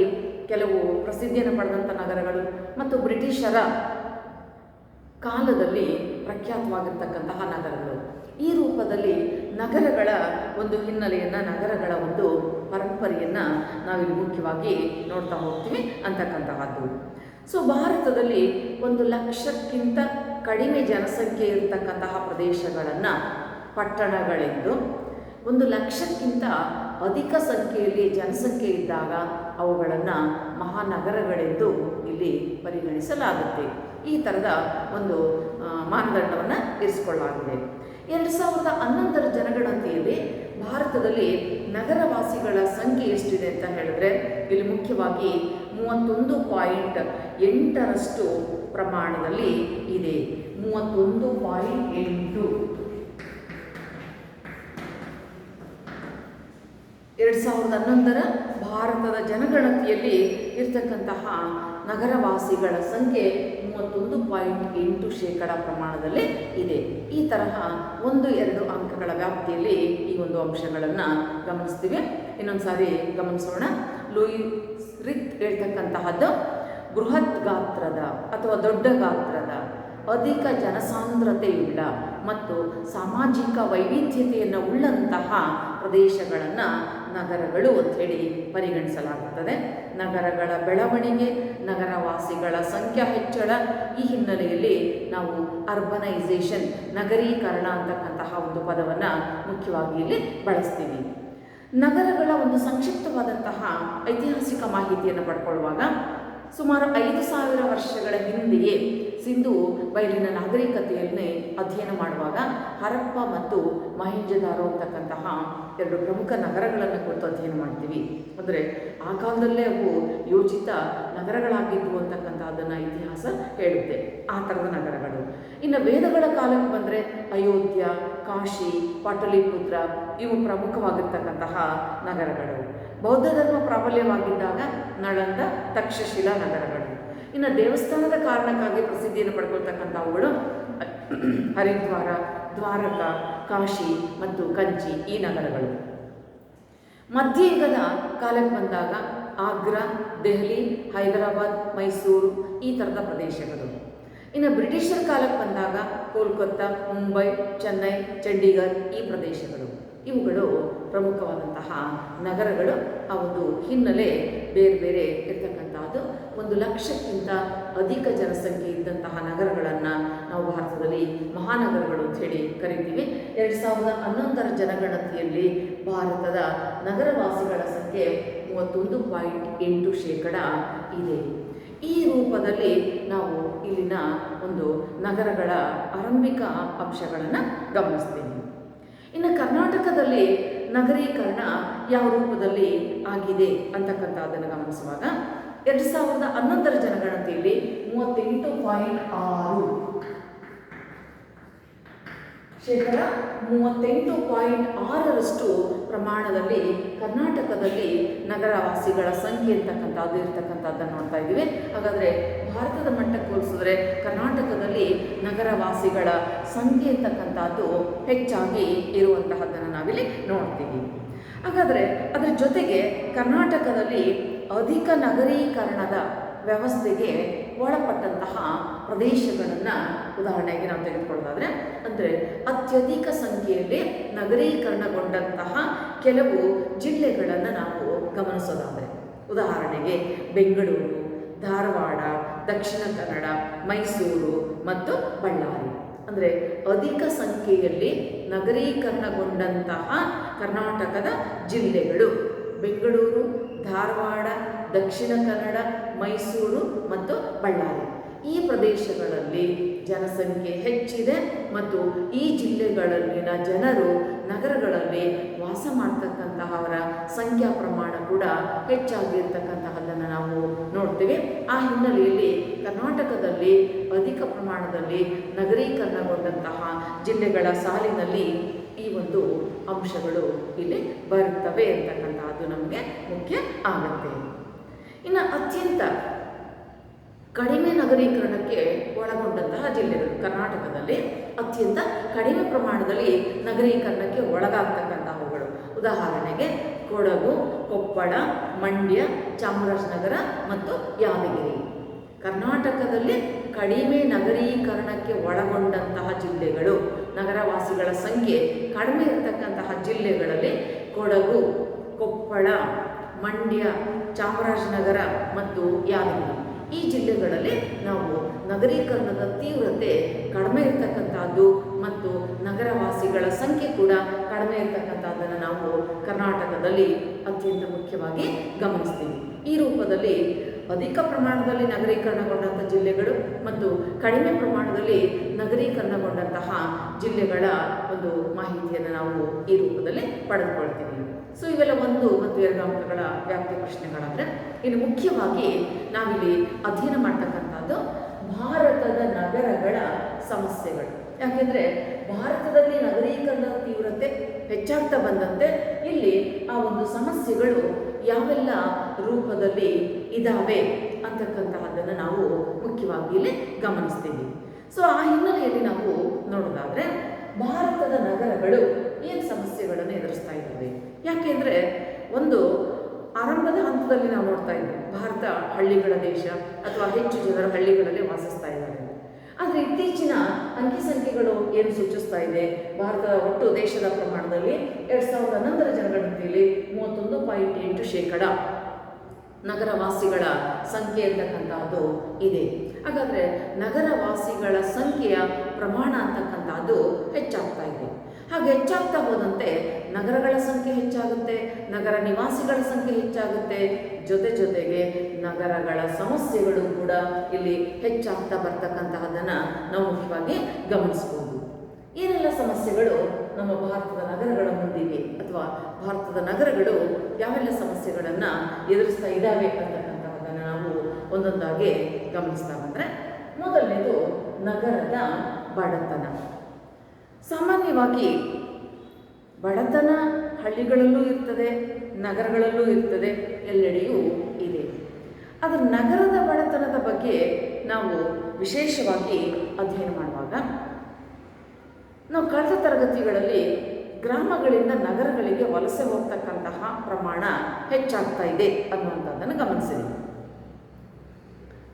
ಕೆಲವು ಪ್ರಸಿದ್ಧಿಯನ್ನು ಪಡೆದಂಥ ನಗರಗಳು ಮತ್ತು ಬ್ರಿಟಿಷರ ಕಾಲದಲ್ಲಿ ಪ್ರಖ್ಯಾತವಾಗಿರ್ತಕ್ಕಂತಹ ನಗರಗಳು. ಈ ರೂಪದಲ್ಲಿ ನಗರಗಳ ಒಂದು ಹಿನ್ನೆಲೆಯನ್ನು, ನಗರಗಳ ಒಂದು ಪರಂಪರೆಯನ್ನು ನಾವಿಲ್ಲಿ ಮುಖ್ಯವಾಗಿ ನೋಡ್ತಾ ಹೋಗ್ತೀವಿ ಅಂತಕ್ಕಂತಹದ್ದು. ಸೊ ಭಾರತದಲ್ಲಿ 1,00,000ಕ್ಕಿಂತ ಕಡಿಮೆ ಜನಸಂಖ್ಯೆ ಇರತಕ್ಕಂತಹ ಪ್ರದೇಶಗಳನ್ನು ಪಟ್ಟಣಗಳೆಂದು, 1,00,000ಕ್ಕಿಂತ ಅಧಿಕ ಸಂಖ್ಯೆಯಲ್ಲಿ ಜನಸಂಖ್ಯೆ ಇದ್ದಾಗ ಅವುಗಳನ್ನು ಮಹಾನಗರಗಳೆಂದು ಇಲ್ಲಿ ಪರಿಗಣಿಸಲಾಗುತ್ತೆ. ಈ ಥರದ ಒಂದು ಮಾನದಂಡವನ್ನು ಇರಿಸಿಕೊಳ್ಳಲಾಗಿದೆ. 2011ರ ಜನಗಣತಿಯಲ್ಲಿ ಭಾರತದಲ್ಲಿ ನಗರವಾಸಿಗಳ ಸಂಖ್ಯೆ ಎಷ್ಟಿದೆ ಅಂತ ಹೇಳಿದ್ರೆ, ಇಲ್ಲಿ ಮುಖ್ಯವಾಗಿ 31.8ರಷ್ಟು ಪ್ರಮಾಣದಲ್ಲಿ ಇದೆ. 31.8. 2011ರ ಭಾರತದ ಜನಗಣತಿಯಲ್ಲಿ ಇರ್ತಕ್ಕಂತಹ ನಗರವಾಸಿಗಳ ಸಂಖ್ಯೆ 31.8% ಪ್ರಮಾಣದಲ್ಲಿ ಇದೆ. ಈ ತರಹ 1-2 ಅಂಕಗಳ ವ್ಯಾಪ್ತಿಯಲ್ಲಿ ಈ ಒಂದು ಅಂಶಗಳನ್ನು ಗಮನಿಸ್ತೀವಿ. ಇನ್ನೊಂದು ಸಾರಿ ಗಮನಿಸೋಣ. ಲೂಯಿಸ್ ರಿತ್ ಹೇಳ್ತಕ್ಕಂತಹದ್ದು ಬೃಹತ್ ಗಾತ್ರದ ಅಥವಾ ದೊಡ್ಡ ಗಾತ್ರದ, ಅಧಿಕ ಜನಸಾಂದ್ರತೆಯುಳ್ಳ ಮತ್ತು ಸಾಮಾಜಿಕ ವೈವಿಧ್ಯತೆಯನ್ನು ಉಳ್ಳಂತಹ ಪ್ರದೇಶಗಳನ್ನು ನಗರಗಳು ಅಂಥೇಳಿ ಪರಿಗಣಿಸಲಾಗುತ್ತದೆ. ನಗರಗಳ ಬೆಳವಣಿಗೆ, ನಗರವಾಸಿಗಳ ಸಂಖ್ಯಾ ಹೆಚ್ಚಳ, ಈ ಹಿನ್ನೆಲೆಯಲ್ಲಿ ನಾವು ಅರ್ಬನೈಸೇಷನ್, ನಗರೀಕರಣ ಅಂತಕ್ಕಂತಹ ಒಂದು ಪದವನ್ನು ಮುಖ್ಯವಾಗಿ ಇಲ್ಲಿ ಬಳಸ್ತೀವಿ. ನಗರಗಳ ಒಂದು ಸಂಕ್ಷಿಪ್ತವಾದಂತಹ ಐತಿಹಾಸಿಕ ಮಾಹಿತಿಯನ್ನು ಪಡ್ಕೊಳ್ಳುವಾಗ, ಸುಮಾರು 5,000 ವರ್ಷಗಳ ಹಿಂದೆಯೇ ಸಿಂಧೂ ಬಯಲಿನ ನಾಗರಿಕತೆಯನ್ನೇ ಅಧ್ಯಯನ ಮಾಡುವಾಗ ಹರಪ್ಪ ಮತ್ತು ಮೊಹೆಂಜೊದಾರೋ ಅಂತಕ್ಕಂತಹ 2 ಪ್ರಮುಖ ನಗರಗಳನ್ನು ಕುರಿತು ಅಧ್ಯಯನ ಮಾಡ್ತೀವಿ. ಅಂದರೆ ಆ ಕಾಲದಲ್ಲೇ ಅವು ಯೋಜಿತ ನಗರಗಳಾಗಿದ್ದವು ಅಂತಕ್ಕಂಥದ್ದನ್ನು ಇತಿಹಾಸ ಹೇಳುತ್ತೆ. ಆ ಥರದ ನಗರಗಳು. ಇನ್ನು ವೇದಗಳ ಕಾಲಕ್ಕೆ ಬಂದರೆ ಅಯೋಧ್ಯ, ಕಾಶಿ, ಪಾಟಲಿಪುತ್ರ ಇವು ಪ್ರಮುಖವಾಗಿರ್ತಕ್ಕಂತಹ ನಗರಗಳು. ಬೌದ್ಧ ಧರ್ಮ ಪ್ರಾಬಲ್ಯವಾಗಿದ್ದಾಗ ನಳಂದ, ತಕ್ಷಶಿಲಾ ನಗರಗಳು. ಇನ್ನು ದೇವಸ್ಥಾನದ ಕಾರಣಕ್ಕಾಗಿ ಪ್ರಸಿದ್ಧಿಯನ್ನು ಪಡ್ಕೊಳ್ತಕ್ಕಂಥವುಗಳು ಹರಿದ್ವಾರ, ದ್ವಾರಕ, ಕಾಶಿ ಮತ್ತು ಕಂಚಿ ಈ ನಗರಗಳು. ಮಧ್ಯಯುಗದ ಕಾಲಕ್ಕೆ ಬಂದಾಗ ಆಗ್ರಾ, ದೆಹಲಿ, ಹೈದರಾಬಾದ್, ಮೈಸೂರು ಈ ಥರದ ಪ್ರದೇಶಗಳು. ಇನ್ನು ಬ್ರಿಟಿಷರ ಕಾಲಕ್ಕೆ ಬಂದಾಗ ಕೋಲ್ಕತ್ತಾ, ಮುಂಬೈ, ಚೆನ್ನೈ, ಚಂಡೀಗಢ ಈ ಪ್ರದೇಶಗಳು. ಇವುಗಳು ಪ್ರಮುಖವಾದಂತಹ ನಗರಗಳು. ಆ ಒಂದು ಹಿನ್ನೆಲೆ ಬೇರೆ ಬೇರೆ ಇರ್ತಕ್ಕಂಥದ್ದು. 1,00,000ಕ್ಕಿಂತ ಅಧಿಕ ಜನಸಂಖ್ಯೆ ಇದ್ದಂತಹ ನಗರಗಳನ್ನು ನಾವು ಭಾರತದಲ್ಲಿ ಮಹಾನಗರಗಳು ಅಂತ ಹೇಳಿ ಕರಿತೀವಿ. 2011ರ ಜನಗಣತಿಯಲ್ಲಿ ಭಾರತದ ನಗರವಾಸಿಗಳ ಸಂಖ್ಯೆ 31.8% ಇದೆ. ಈ ರೂಪದಲ್ಲಿ ನಾವು ಇಲ್ಲಿನ ಒಂದು ನಗರಗಳ ಆರಂಭಿಕ ಅಂಶಗಳನ್ನು ಗಮನಿಸ್ತೀವಿ. ಇನ್ನು ಕರ್ನಾಟಕದಲ್ಲಿ ನಗರೀಕರಣ ಯಾವ ರೂಪದಲ್ಲಿ ಆಗಿದೆ ಅಂತಕ್ಕಂಥದ್ದನ್ನು ಗಮನಿಸುವಾಗ 2011ರ ಜನಗಣತಿಯಲ್ಲಿ 38.6% ಪ್ರಮಾಣದಲ್ಲಿ ಕರ್ನಾಟಕದಲ್ಲಿ ನಗರವಾಸಿಗಳ ಸಂಖ್ಯೆ ಇರ್ತಕ್ಕಂಥದ್ದು ಇರ್ತಕ್ಕಂಥದ್ದನ್ನು ನೋಡ್ತಾ ಇದ್ದೀವಿ. ಹಾಗಾದರೆ ಭಾರತದ ಮಟ್ಟಕ್ಕೆ ಹೋಲಿಸಿದ್ರೆ ಕರ್ನಾಟಕದಲ್ಲಿ ನಗರವಾಸಿಗಳ ಸಂಖ್ಯೆ ಇರ್ತಕ್ಕಂಥದ್ದು ಹೆಚ್ಚಾಗಿ ಇರುವಂತಹದ್ದನ್ನು ನಾವಿಲ್ಲಿ ನೋಡ್ತೀವಿ. ಹಾಗಾದರೆ ಅದರ ಜೊತೆಗೆ ಕರ್ನಾಟಕದಲ್ಲಿ ಅಧಿಕ ನಗರೀಕರಣದ ವ್ಯವಸ್ಥೆಗೆ ಒಳಪಟ್ಟಂತಹ ಪ್ರದೇಶಗಳನ್ನು ಉದಾಹರಣೆಗೆ ನಾವು ತೆಗೆದುಕೊಳ್ಳೋದಾದರೆ, ಅಂದರೆ ಅತ್ಯಧಿಕ ಸಂಖ್ಯೆಯಲ್ಲಿ ನಗರೀಕರಣಗೊಂಡಂತಹ ಕೆಲವು ಜಿಲ್ಲೆಗಳನ್ನು ನಾವು ಗಮನಿಸೋದಾದರೆ, ಉದಾಹರಣೆಗೆ ಬೆಂಗಳೂರು, ಧಾರವಾಡ, ದಕ್ಷಿಣ ಕನ್ನಡ, ಮೈಸೂರು ಮತ್ತು ಬಳ್ಳಾರಿ. ಅಂದರೆ ಅಧಿಕ ಸಂಖ್ಯೆಯಲ್ಲಿ ನಗರೀಕರಣಗೊಂಡಂತಹ ಕರ್ನಾಟಕದ ಜಿಲ್ಲೆಗಳು ಬೆಂಗಳೂರು, ಧಾರವಾಡ, ದಕ್ಷಿಣ ಕನ್ನಡ, ಮೈಸೂರು ಮತ್ತು ಬಳ್ಳಾರಿ. ಈ ಪ್ರದೇಶಗಳಲ್ಲಿ ಜನಸಂಖ್ಯೆ ಹೆಚ್ಚಿದೆ ಮತ್ತು ಈ ಜಿಲ್ಲೆಗಳಲ್ಲಿನ ಜನರು ನಗರಗಳಲ್ಲಿ ವಾಸ ಮಾಡ್ತಕ್ಕಂತಹವರ ಸಂಖ್ಯಾ ಪ್ರಮಾಣ ಕೂಡ ಹೆಚ್ಚಾಗಿರ್ತಕ್ಕಂತಹದ್ದನ್ನು ನಾವು ನೋಡ್ತೀವಿ. ಆ ಹಿನ್ನೆಲೆಯಲ್ಲಿ ಕರ್ನಾಟಕದಲ್ಲಿ ಅಧಿಕ ಪ್ರಮಾಣದಲ್ಲಿ ನಗರೀಕರಣಗೊಂಡಂತಹ ಜಿಲ್ಲೆಗಳ ಸಾಲಿನಲ್ಲಿ ಈ ಒಂದು ಅಂಶಗಳು ಇಲ್ಲಿ ಬರ್ತವೆ ಅಂತಕ್ಕಂತಹದ್ದು ನಮಗೆ ಮುಖ್ಯ ಆಗುತ್ತೆ. ಇನ್ನು ಅತ್ಯಂತ ಕಡಿಮೆ ನಗರೀಕರಣಕ್ಕೆ ಒಳಗೊಂಡಂತಹ ಜಿಲ್ಲೆಗಳು ಕರ್ನಾಟಕದಲ್ಲಿ ಅತ್ಯಂತ ಕಡಿಮೆ ಪ್ರಮಾಣದಲ್ಲಿ ನಗರೀಕರಣಕ್ಕೆ ಒಳಗಾಗ್ತಕ್ಕಂತಹವುಗಳು, ಉದಾಹರಣೆಗೆ ಕೊಡಗು, ಕೊಪ್ಪಳ, ಮಂಡ್ಯ, ಚಾಮರಾಜನಗರ ಮತ್ತು ಯಾದಗಿರಿ. ಕರ್ನಾಟಕದಲ್ಲಿ ಕಡಿಮೆ ನಗರೀಕರಣಕ್ಕೆ ಒಳಗೊಂಡಂತಹ ಜಿಲ್ಲೆಗಳು, ನಗರವಾಸಿಗಳ ಸಂಖ್ಯೆ ಕಡಿಮೆ ಇರತಕ್ಕಂತಹ ಜಿಲ್ಲೆಗಳಲ್ಲಿ ಕೊಡಗು, ಕೊಪ್ಪಳ, ಮಂಡ್ಯ, ಚಾಮರಾಜನಗರ ಮತ್ತು ಯಾದಗಿರಿ. ಈ ಜಿಲ್ಲೆಗಳಲ್ಲಿ ನಾವು ನಗರೀಕರಣದ ತೀವ್ರತೆ ಕಡಿಮೆ ಇರತಕ್ಕಂಥದ್ದು ಮತ್ತು ನಗರವಾಸಿಗಳ ಸಂಖ್ಯೆ ಕೂಡ ಕಡಿಮೆ ಇರತಕ್ಕಂಥದ್ದನ್ನು ನಾವು ಕರ್ನಾಟಕದಲ್ಲಿ ಅತ್ಯಂತ ಮುಖ್ಯವಾಗಿ ಗಮನಿಸ್ತೀವಿ. ಈ ರೂಪದಲ್ಲಿ ಅಧಿಕ ಪ್ರಮಾಣದಲ್ಲಿ ನಗರೀಕರಣಗೊಂಡಂಥ ಜಿಲ್ಲೆಗಳು ಮತ್ತು ಕಡಿಮೆ ಪ್ರಮಾಣದಲ್ಲಿ ನಗರೀಕರಣಗೊಂಡಂತಹ ಜಿಲ್ಲೆಗಳ ಒಂದು ಮಾಹಿತಿಯನ್ನು ನಾವು ಈ ರೂಪದಲ್ಲಿ ಪಡೆದುಕೊಳ್ತೀವಿ. ಸೊ ಇವೆಲ್ಲ 1 ಮತ್ತು 2 ಅಂಕಗಳ ವ್ಯಾಪ್ತಿ ಪ್ರಶ್ನೆಗಳಾದರೆ, ಇನ್ನು ಮುಖ್ಯವಾಗಿ ನಾವಿಲ್ಲಿ ಅಧ್ಯಯನ ಮಾಡ್ತಕ್ಕಂಥದ್ದು ಭಾರತದ ನಗರಗಳ ಸಮಸ್ಯೆಗಳು. ಯಾಕೆಂದರೆ ಭಾರತದಲ್ಲಿ ನಗರೀಕರಣದ ತೀವ್ರತೆ ಹೆಚ್ಚಾಗ್ತಾ ಬಂದಂತೆ ಇಲ್ಲಿ ಆ ಒಂದು ಸಮಸ್ಯೆಗಳು ಯಾವೆಲ್ಲ ರೂಪದಲ್ಲಿ ಇದ್ದಾವೆ ಅಂತಕ್ಕಂತಹದ್ದನ್ನು ನಾವು ಮುಖ್ಯವಾಗಿ ಇಲ್ಲಿ ಗಮನಿಸ್ತೀವಿ. ಸೊ ಆ ಹಿನ್ನೆಲೆಯಲ್ಲಿ ನಾವು ನೋಡೋದಾದರೆ ಭಾರತದ ನಗರಗಳು ಏನು ಸಮಸ್ಯೆಗಳನ್ನು ಎದುರಿಸ್ತಾ ಇದ್ದಾವೆ? ಯಾಕೆಂದರೆ ಒಂದು ಆರಂಭದ ಹಂತದಲ್ಲಿ ನಾವು ನೋಡ್ತಾ ಇದ್ದೀವಿ ಭಾರತ ಹಳ್ಳಿಗಳ ದೇಶ ಅಥವಾ ಹೆಚ್ಚು ಜನರು ಹಳ್ಳಿಗಳಲ್ಲಿ ವಾಸಿಸ್ತಾ ಇದ್ದಾರೆ. ಆದರೆ ಇತ್ತೀಚಿನ ಅಂಕಿ ಸಂಖ್ಯೆಗಳು ಏನು ಸೂಚಿಸ್ತಾ ಇದೆ, ಭಾರತದ ಒಟ್ಟು ದೇಶದ ಪ್ರಮಾಣದಲ್ಲಿ 2011ರ ಜನಗಣತಿಯಲ್ಲಿ 31.8% ನಗರವಾಸಿಗಳ ಸಂಖ್ಯೆ ಅಂತಕ್ಕಂಥದ್ದು ಇದೆ. ಹಾಗಾದರೆ ನಗರವಾಸಿಗಳ ಸಂಖ್ಯೆಯ ಪ್ರಮಾಣ ಅಂತಕ್ಕಂಥದ್ದು ಹೆಚ್ಚಾಗ್ತಾ ಇದೆ. ಹಾಗೆ ಹೆಚ್ಚಾಗ್ತಾ ಹೋದಂತೆ ನಗರಗಳ ಸಂಖ್ಯೆ ಹೆಚ್ಚಾಗುತ್ತೆ, ನಗರ ನಿವಾಸಿಗಳ ಸಂಖ್ಯೆ ಹೆಚ್ಚಾಗುತ್ತೆ, ಜೊತೆಗೆ ನಗರಗಳ ಸಮಸ್ಯೆಗಳು ಕೂಡ ಇಲ್ಲಿ ಹೆಚ್ಚಾಗ್ತಾ ಬರ್ತಕ್ಕಂತಹದ್ದನ್ನು ನಾವು ಮುಖ್ಯವಾಗಿ ಗಮನಿಸಬಹುದು. ಏನೆಲ್ಲ ಸಮಸ್ಯೆಗಳು ನಮ್ಮ ಭಾರತದ ನಗರಗಳ ಮುಂದಿವೆ ಅಥವಾ ಭಾರತದ ನಗರಗಳು ಯಾವೆಲ್ಲ ಸಮಸ್ಯೆಗಳನ್ನು ಎದುರಿಸ್ತಾ ಇದ್ದಾವೆ ಅಂತಕ್ಕಂಥದ್ದನ್ನು ನಾವು ಒಂದೊಂದಾಗಿ ಗಮನಿಸ್ತಾ ಬಂದರೆ, ಮೊದಲನೇದು ನಗರದ ಬಡತನ. ಸಾಮಾನ್ಯವಾಗಿ ಬಡತನ ಹಳ್ಳಿಗಳಲ್ಲೂ ಇರ್ತದೆ, ನಗರಗಳಲ್ಲೂ ಇರ್ತದೆ, ಎಲ್ಲೆಡೆಯೂ ಇದೆ. ಆದರೆ ನಗರದ ಬಡತನದ ಬಗ್ಗೆ ನಾವು ವಿಶೇಷವಾಗಿ ಅಧ್ಯಯನ ಮಾಡುವಾಗ ನಾವು ಕಳೆದ ತರಗತಿಗಳಲ್ಲಿ ಗ್ರಾಮಗಳಿಂದ ನಗರಗಳಿಗೆ ವಲಸೆ ಹೋಗ್ತಕ್ಕಂತಹ ಪ್ರಮಾಣ ಹೆಚ್ಚಾಗ್ತಾ ಇದೆ ಅನ್ನುವಂಥದ್ದನ್ನು ಗಮನಿಸಿದೆ.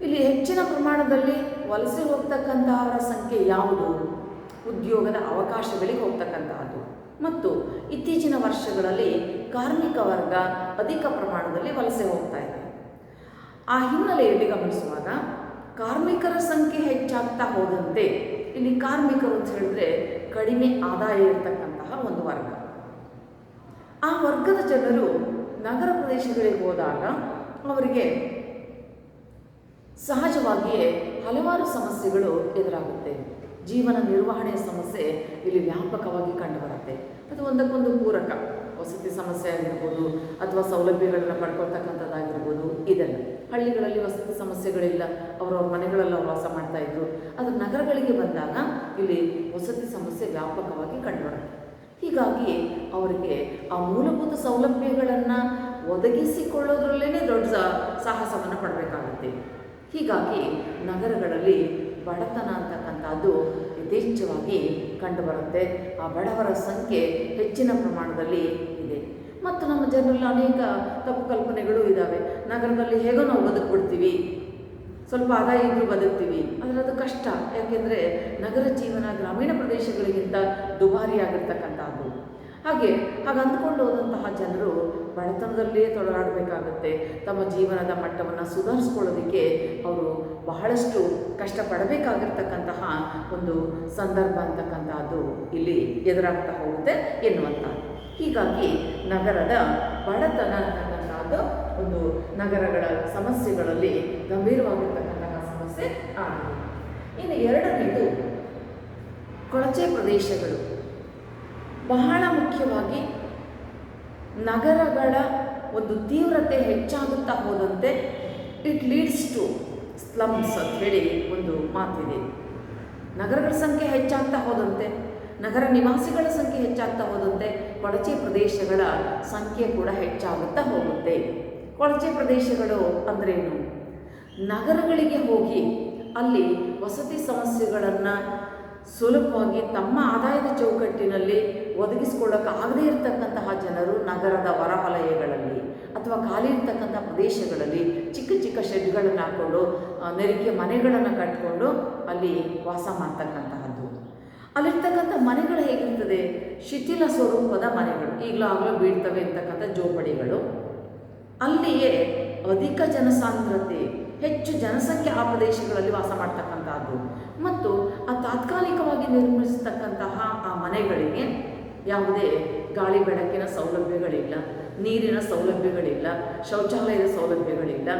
ಇಲ್ಲಿ ಹೆಚ್ಚಿನ ಪ್ರಮಾಣದಲ್ಲಿ ವಲಸೆ ಹೋಗ್ತಕ್ಕಂತಹವರ ಸಂಖ್ಯೆ ಯಾವುದು? ಉದ್ಯೋಗದ ಅವಕಾಶಗಳಿಗೆ ಹೋಗ್ತಕ್ಕಂತಹದ್ದು ಮತ್ತು ಇತ್ತೀಚಿನ ವರ್ಷಗಳಲ್ಲಿ ಕಾರ್ಮಿಕ ವರ್ಗ ಅಧಿಕ ಪ್ರಮಾಣದಲ್ಲಿ ವಲಸೆ ಹೋಗ್ತಾ ಇದೆ. ಆ ಹಿನ್ನೆಲೆಯಲ್ಲಿ ಗಮನಿಸುವಾಗ ಕಾರ್ಮಿಕರ ಸಂಖ್ಯೆ ಹೆಚ್ಚಾಗ್ತಾ ಹೋದಂತೆ, ಇಲ್ಲಿ ಕಾರ್ಮಿಕರು ಅಂತ ಹೇಳಿದ್ರೆ ಕಡಿಮೆ ಆದಾಯ ಇರತಕ್ಕಂತಹ ಒಂದು ವರ್ಗ. ಆ ವರ್ಗದ ಜನರು ನಗರ ಪ್ರದೇಶಗಳಿಗೆ ಹೋದಾಗ ಅವರಿಗೆ ಸಹಜವಾಗಿಯೇ ಹಲವಾರು ಸಮಸ್ಯೆಗಳು ಎದುರಾಗುತ್ತೆ. ಜೀವನ ನಿರ್ವಹಣೆಯ ಸಮಸ್ಯೆ ಇಲ್ಲಿ ವ್ಯಾಪಕವಾಗಿ ಕಂಡುಬರುತ್ತೆ. ಅದು ಒಂದಕ್ಕೊಂದು ಪೂರಕ, ವಸತಿ ಸಮಸ್ಯೆ ಆಗಿರ್ಬೋದು ಅಥವಾ ಸೌಲಭ್ಯಗಳನ್ನ ಪಡ್ಕೊಳ್ತಕ್ಕಂಥದ್ದಾಗಿರ್ಬೋದು. ಇದೆಲ್ಲ ಹಳ್ಳಿಗಳಲ್ಲಿ ವಸತಿ ಸಮಸ್ಯೆಗಳಿಲ್ಲ, ಅವರವ್ರ ಮನೆಗಳಲ್ಲಿ ಅವರು ವಾಸ ಮಾಡ್ತಾಯಿದ್ರು. ಆದರೆ ನಗರಗಳಿಗೆ ಬಂದಾಗ ಇಲ್ಲಿ ವಸತಿ ಸಮಸ್ಯೆ ವ್ಯಾಪಕವಾಗಿ ಕಂಡುಬರುತ್ತೆ. ಹೀಗಾಗಿ ಅವರಿಗೆ ಆ ಮೂಲಭೂತ ಸೌಲಭ್ಯಗಳನ್ನು ಒದಗಿಸಿಕೊಳ್ಳೋದ್ರಲ್ಲೇ ದೊಡ್ಡ ಸಾಹಸವನ್ನು ಪಡಬೇಕಾಗುತ್ತೆ. ಹೀಗಾಗಿ ನಗರಗಳಲ್ಲಿ ಬಡತನ ಅಂತಕ್ಕಂಥದ್ದು ಯಥೇಚ್ಛವಾಗಿ ಕಂಡುಬರುತ್ತೆ. ಆ ಬಡವರ ಸಂಖ್ಯೆ ಹೆಚ್ಚಿನ ಪ್ರಮಾಣದಲ್ಲಿ ಇದೆ. ಮತ್ತು ನಮ್ಮ ಜನರಲ್ಲಿ ಅನೇಕ ತಪ್ಪು ಕಲ್ಪನೆಗಳು ಇದ್ದಾವೆ. ನಗರದಲ್ಲಿ ಹೇಗೋ ನಾವು ಬದುಕ್ಬಿಡ್ತೀವಿ, ಸ್ವಲ್ಪ ಆದಾಯ ಇದ್ರೂ ಬದುಕ್ತೀವಿ, ಆದರೆ ಅದು ಕಷ್ಟ. ಯಾಕೆಂದರೆ ನಗರ ಜೀವನ ಗ್ರಾಮೀಣ ಪ್ರದೇಶಗಳಿಗಿಂತ ದುಬಾರಿಯಾಗಿರ್ತಕ್ಕಂಥದ್ದು. ಹಾಗೆ ಅಂದ್ಕೊಂಡು ಹೋದಂತಹ ಜನರು ಬಡತನದಲ್ಲೇ ತೊಡಗಾಡಬೇಕಾಗುತ್ತೆ. ತಮ್ಮ ಜೀವನದ ಮಟ್ಟವನ್ನು ಸುಧಾರಿಸ್ಕೊಳ್ಳೋದಕ್ಕೆ ಅವರು ಬಹಳಷ್ಟು ಕಷ್ಟಪಡಬೇಕಾಗಿರ್ತಕ್ಕಂತಹ ಒಂದು ಸಂದರ್ಭ ಅಂತಕ್ಕಂಥದ್ದು ಇಲ್ಲಿ ಎದುರಾಗ್ತಾ ಹೋಗುತ್ತೆ ಎನ್ನುವಂಥದ್ದು. ಹೀಗಾಗಿ ನಗರದ ಬಡತನ ಅಂತಕ್ಕಂಥದ್ದು ಒಂದು ನಗರಗಳ ಸಮಸ್ಯೆಗಳಲ್ಲಿ ಗಂಭೀರವಾಗಿರ್ತಕ್ಕಂತಹ ಸಮಸ್ಯೆ ಆಗಿದೆ. ಇನ್ನು ಎರಡನೇದು ಕೊಳಚೆ ಪ್ರದೇಶಗಳು. ಬಹಳ ಮುಖ್ಯವಾಗಿ ನಗರಗಳ ಒಂದು ತೀವ್ರತೆ ಹೆಚ್ಚಾಗುತ್ತಾ ಹೋದಂತೆ ಇಟ್ ಲೀಡ್ಸ್ ಟು ಸ್ಲಮ್ಸ್ ಅಂತ ಹೇಳಿ ಒಂದು ಮಾತಿದೆ. ನಗರಗಳ ಸಂಖ್ಯೆ ಹೆಚ್ಚಾಗ್ತಾ ಹೋದಂತೆ, ನಗರ ನಿವಾಸಿಗಳ ಸಂಖ್ಯೆ ಹೆಚ್ಚಾಗ್ತಾ ಹೋದಂತೆ ಕೊಳಚೆ ಪ್ರದೇಶಗಳ ಸಂಖ್ಯೆ ಕೂಡ ಹೆಚ್ಚಾಗುತ್ತಾ ಹೋಗುತ್ತೆ. ಕೊಳಚೆ ಪ್ರದೇಶಗಳು ಅಂದ್ರೇನು? ನಗರಗಳಿಗೆ ಹೋಗಿ ಅಲ್ಲಿ ವಸತಿ ಸಮಸ್ಯೆಗಳನ್ನು ಸುಲಭವಾಗಿ ತಮ್ಮ ಆದಾಯದ ಚೌಕಟ್ಟಿನಲ್ಲಿ ಒದಗಿಸಿಕೊಳ್ಳೋಕ್ಕಾಗದೇ ಇರತಕ್ಕಂತಹ ಜನರು ನಗರದ ಹೊರವಲಯಗಳಲ್ಲಿ ಅಥವಾ ಖಾಲಿ ಇರ್ತಕ್ಕಂಥ ಪ್ರದೇಶಗಳಲ್ಲಿ ಚಿಕ್ಕ ಚಿಕ್ಕ ಶೆಡ್ಗಳನ್ನು ಹಾಕ್ಕೊಂಡು ನೆರಿಕೆ ಮನೆಗಳನ್ನು ಕಟ್ಟಿಕೊಂಡು ಅಲ್ಲಿ ವಾಸ ಮಾಡ್ತಕ್ಕಂತಹದ್ದು. ಅಲ್ಲಿರ್ತಕ್ಕಂಥ ಮನೆಗಳು ಹೇಗಿರ್ತದೆ? ಶಿಥಿಲ ಸ್ವರೂಪದ ಮನೆಗಳು, ಈಗಲೂ ಆಗಲೂ ಬೀಳ್ತವೆ ಅಂತಕ್ಕಂಥ ಜೋಪಡಿಗಳು. ಅಲ್ಲಿಯೇ ಅಧಿಕ ಜನಸಾಂದ್ರತೆ, ಹೆಚ್ಚು ಜನಸಂಖ್ಯೆ ಆ ಪ್ರದೇಶಗಳಲ್ಲಿ ವಾಸ ಮಾಡ್ತಕ್ಕಂಥದ್ದು. ಮತ್ತು ಆ ತಾತ್ಕಾಲಿಕವಾಗಿ ನಿರ್ಮಿಸ್ತಕ್ಕಂತಹ ಆ ಮನೆಗಳಿಗೆ ಯಾವುದೇ ಗಾಳಿ ಬೆಳಕಿನ ಸೌಲಭ್ಯಗಳಿಲ್ಲ, ನೀರಿನ ಸೌಲಭ್ಯಗಳಿಲ್ಲ, ಶೌಚಾಲಯದ ಸೌಲಭ್ಯಗಳಿಲ್ಲ,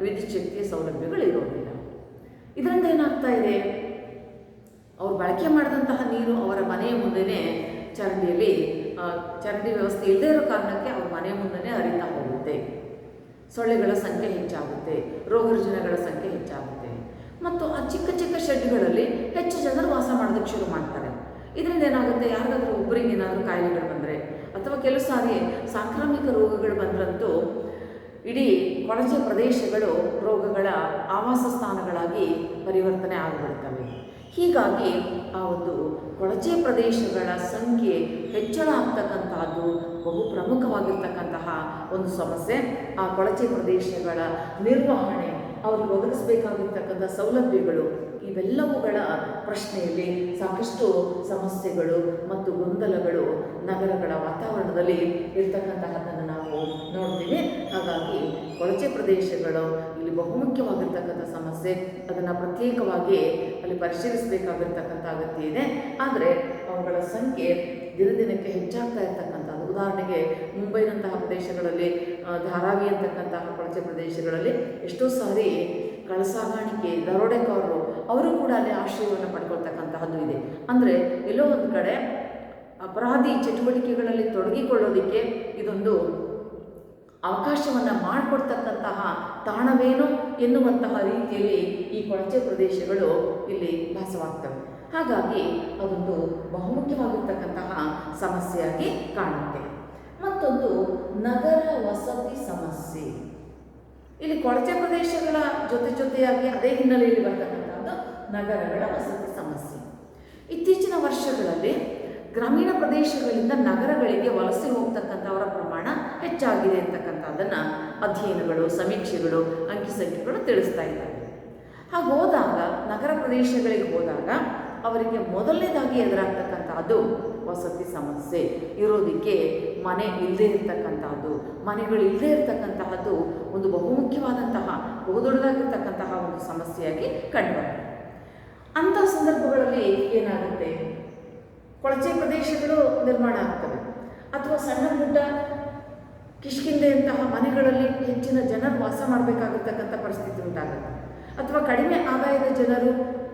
ವಿದ್ಯುತ್ ಶಕ್ತಿಯ ಸೌಲಭ್ಯಗಳಿರೋದಿಲ್ಲ. ಇದರಿಂದ ಏನಾಗ್ತಾ ಇದೆ? ಅವರು ಬಳಕೆ ಮಾಡಿದಂತಹ ನೀರು ಅವರ ಮನೆಯ ಮುಂದೆನೇ ಚರಂಡಿಯಲ್ಲಿ ಚರಂಡಿ ವ್ಯವಸ್ಥೆ ಇಲ್ಲದೇ ಇರೋ ಕಾರಣಕ್ಕೆ ಅವ್ರ ಮನೆಯ ಮುಂದೆನೇ ಹರಿತಾ ಹೋಗುತ್ತೆ. ಸೊಳ್ಳೆಗಳ ಸಂಖ್ಯೆ ಹೆಚ್ಚಾಗುತ್ತೆ, ರೋಗ ರುಜಿನಗಳ ಸಂಖ್ಯೆ ಹೆಚ್ಚಾಗುತ್ತೆ. ಮತ್ತು ಆ ಚಿಕ್ಕ ಚಿಕ್ಕ ಶೆಡ್ಗಳಲ್ಲಿ ಹೆಚ್ಚು ಜನರು ವಾಸ ಮಾಡೋದಕ್ಕೆ ಶುರು ಮಾಡ್ತಾರೆ. ಇದರಿಂದ ಏನಾಗುತ್ತೆ? ಯಾರಿಗಾದ್ರೂ ಒಬ್ಬರಿಗೆ ಏನಾದರೂ ಕಾಯಿಲೆಗಳು ಬಂದರೆ ಅಥವಾ ಕೆಲವು ಸಾರಿ ಸಾಂಕ್ರಾಮಿಕ ರೋಗಗಳು ಬಂದ್ರಂತೂ ಇಡೀ ಕೊಳಚೆ ಪ್ರದೇಶಗಳು ರೋಗಗಳ ಆವಾಸ ಸ್ಥಾನಗಳಾಗಿ ಪರಿವರ್ತನೆ ಆಗಿಬಿಡ್ತವೆ. ಹೀಗಾಗಿ ಆ ಒಂದು ಕೊಳಚೆ ಪ್ರದೇಶಗಳ ಸಂಖ್ಯೆ ಹೆಚ್ಚಳ ಆಗ್ತಕ್ಕಂಥದ್ದು ಬಹು ಪ್ರಮುಖವಾಗಿರ್ತಕ್ಕಂತಹ ಒಂದು ಸಮಸ್ಯೆ. ಆ ಕೊಳಚೆ ಪ್ರದೇಶಗಳ ನಿರ್ವಹಣೆ, ಅವ್ರಿಗೆ ಒದಗಿಸಬೇಕಾಗಿರ್ತಕ್ಕಂಥ ಸೌಲಭ್ಯಗಳು, ಇವೆಲ್ಲವುಗಳ ಪ್ರಶ್ನೆಯಲ್ಲಿ ಸಾಕಷ್ಟು ಸಮಸ್ಯೆಗಳು ಮತ್ತು ಗೊಂದಲಗಳು ನಗರಗಳ ವಾತಾವರಣದಲ್ಲಿ ಇರ್ತಕ್ಕಂತಹದ್ದನ್ನು ನಾವು ನೋಡ್ತೀವಿ. ಹಾಗಾಗಿ ಕೊಳಚೆ ಪ್ರದೇಶಗಳು ಇಲ್ಲಿ ಬಹುಮುಖ್ಯವಾಗಿರ್ತಕ್ಕಂಥ ಸಮಸ್ಯೆ. ಅದನ್ನು ಪ್ರತ್ಯೇಕವಾಗಿ ಅಲ್ಲಿ ಪರಿಶೀಲಿಸಬೇಕಾಗಿರ್ತಕ್ಕಂಥ ಅಗತ್ಯ ಇದೆ. ಆದರೆ ಅವುಗಳ ಸಂಖ್ಯೆ ದಿನದಿನಕ್ಕೆ ಹೆಚ್ಚಾಗ್ತಾ ಇರ್ತಕ್ಕಂಥದ್ದು. ಉದಾಹರಣೆಗೆ ಮುಂಬೈನಂತಹ ಪ್ರದೇಶಗಳಲ್ಲಿ, ಧಾರಾವಿ ಅಂತಕ್ಕಂತಹ ಕೊಳಚೆ ಪ್ರದೇಶಗಳಲ್ಲಿ ಎಷ್ಟೋ ಸಾರಿ ಕಳಸಾಗಾಣಿಕೆ, ದರೋಡೆಕೋರರು ಅವರು ಕೂಡ ಅಲ್ಲಿ ಆಶ್ರಯವನ್ನು ಪಡ್ಕೊಳ್ತಕ್ಕಂತಹದ್ದು ಇದೆ. ಅಂದರೆ ಎಲ್ಲೋ ಒಂದು ಕಡೆ ಅಪರಾಧಿ ಚಟುವಟಿಕೆಗಳಲ್ಲಿ ತೊಡಗಿಕೊಳ್ಳೋದಕ್ಕೆ ಇದೊಂದು ಅವಕಾಶವನ್ನು ಮಾಡಿಕೊಡ್ತಕ್ಕಂತಹ ತಾಣವೇನು ಎನ್ನುವಂತಹ ರೀತಿಯಲ್ಲಿ ಈ ಕೊಳಚೆ ಪ್ರದೇಶಗಳು ಇಲ್ಲಿ ಭಾಸವಾಗ್ತವೆ. ಹಾಗಾಗಿ ಅದೊಂದು ಬಹುಮುಖ್ಯವಾಗಿರ್ತಕ್ಕಂತಹ ಸಮಸ್ಯೆಯಾಗಿ ಕಾಣುತ್ತೆ. ಮತ್ತೊಂದು ನಗರ ವಸತಿ ಸಮಸ್ಯೆ. ಇಲ್ಲಿ ಕೊಳಚೆ ಪ್ರದೇಶಗಳ ಜೊತೆಯಾಗಿ ಅದೇ ಹಿನ್ನೆಲೆಯಲ್ಲಿ ಬರ್ತಕ್ಕಂಥದ್ದು ನಗರಗಳ ವಸತಿ ಸಮಸ್ಯೆ. ಇತ್ತೀಚಿನ ವರ್ಷಗಳಲ್ಲಿ ಗ್ರಾಮೀಣ ಪ್ರದೇಶಗಳಿಂದ ನಗರಗಳಿಗೆ ವಲಸೆ ಹೋಗ್ತಕ್ಕಂಥವರ ಪ್ರಮಾಣ ಹೆಚ್ಚಾಗಿದೆ ಅಂತಕ್ಕಂಥದ್ದನ್ನು ಅಧ್ಯಯನಗಳು, ಸಮೀಕ್ಷೆಗಳು, ಅಂಕಿಸಂಖ್ಯೆಗಳು ತಿಳಿಸ್ತಾ ಇದ್ದಾವೆ. ಹಾಗೆ ಹೋದಾಗ, ನಗರ ಪ್ರದೇಶಗಳಿಗೆ ಹೋದಾಗ ಅವರಿಗೆ ಮೊದಲನೇದಾಗಿ ಎದುರಾಗ್ತಕ್ಕಂಥದ್ದು ವಸತಿ ಸಮಸ್ಯೆ. ಇರೋದಕ್ಕೆ ಮನೆ ಇಲ್ಲದೇ ಇರತಕ್ಕಂತಹದ್ದು, ಮನೆಗಳು ಇಲ್ಲದೇ ಇರತಕ್ಕಂತಹದ್ದು ಒಂದು ಬಹುಮುಖ್ಯವಾದಂತಹ, ಬಹುದೊಡ್ಡದಾಗಿರ್ತಕ್ಕಂತಹ ಒಂದು ಸಮಸ್ಯೆಯಾಗಿ ಕಂಡುಬರುತ್ತೆ. ಅಂಥ ಸಂದರ್ಭಗಳಲ್ಲಿ ಏನಾಗುತ್ತೆ? ಕೊಳಚೆ ಪ್ರದೇಶಗಳು ನಿರ್ಮಾಣ ಆಗ್ತವೆ, ಅಥವಾ ಸಣ್ಣ ಪುಟ್ಟ ಕಿಷ್ಕಿಂದೆಯಂತಹ ಮನೆಗಳಲ್ಲಿ ಹೆಚ್ಚಿನ ಜನರು ವಾಸ ಮಾಡಬೇಕಾಗಿರ್ತಕ್ಕಂಥ ಪರಿಸ್ಥಿತಿ ಉಂಟಾಗುತ್ತೆ. ಅಥವಾ ಕಡಿಮೆ ಆದಾಯದ ಜನರು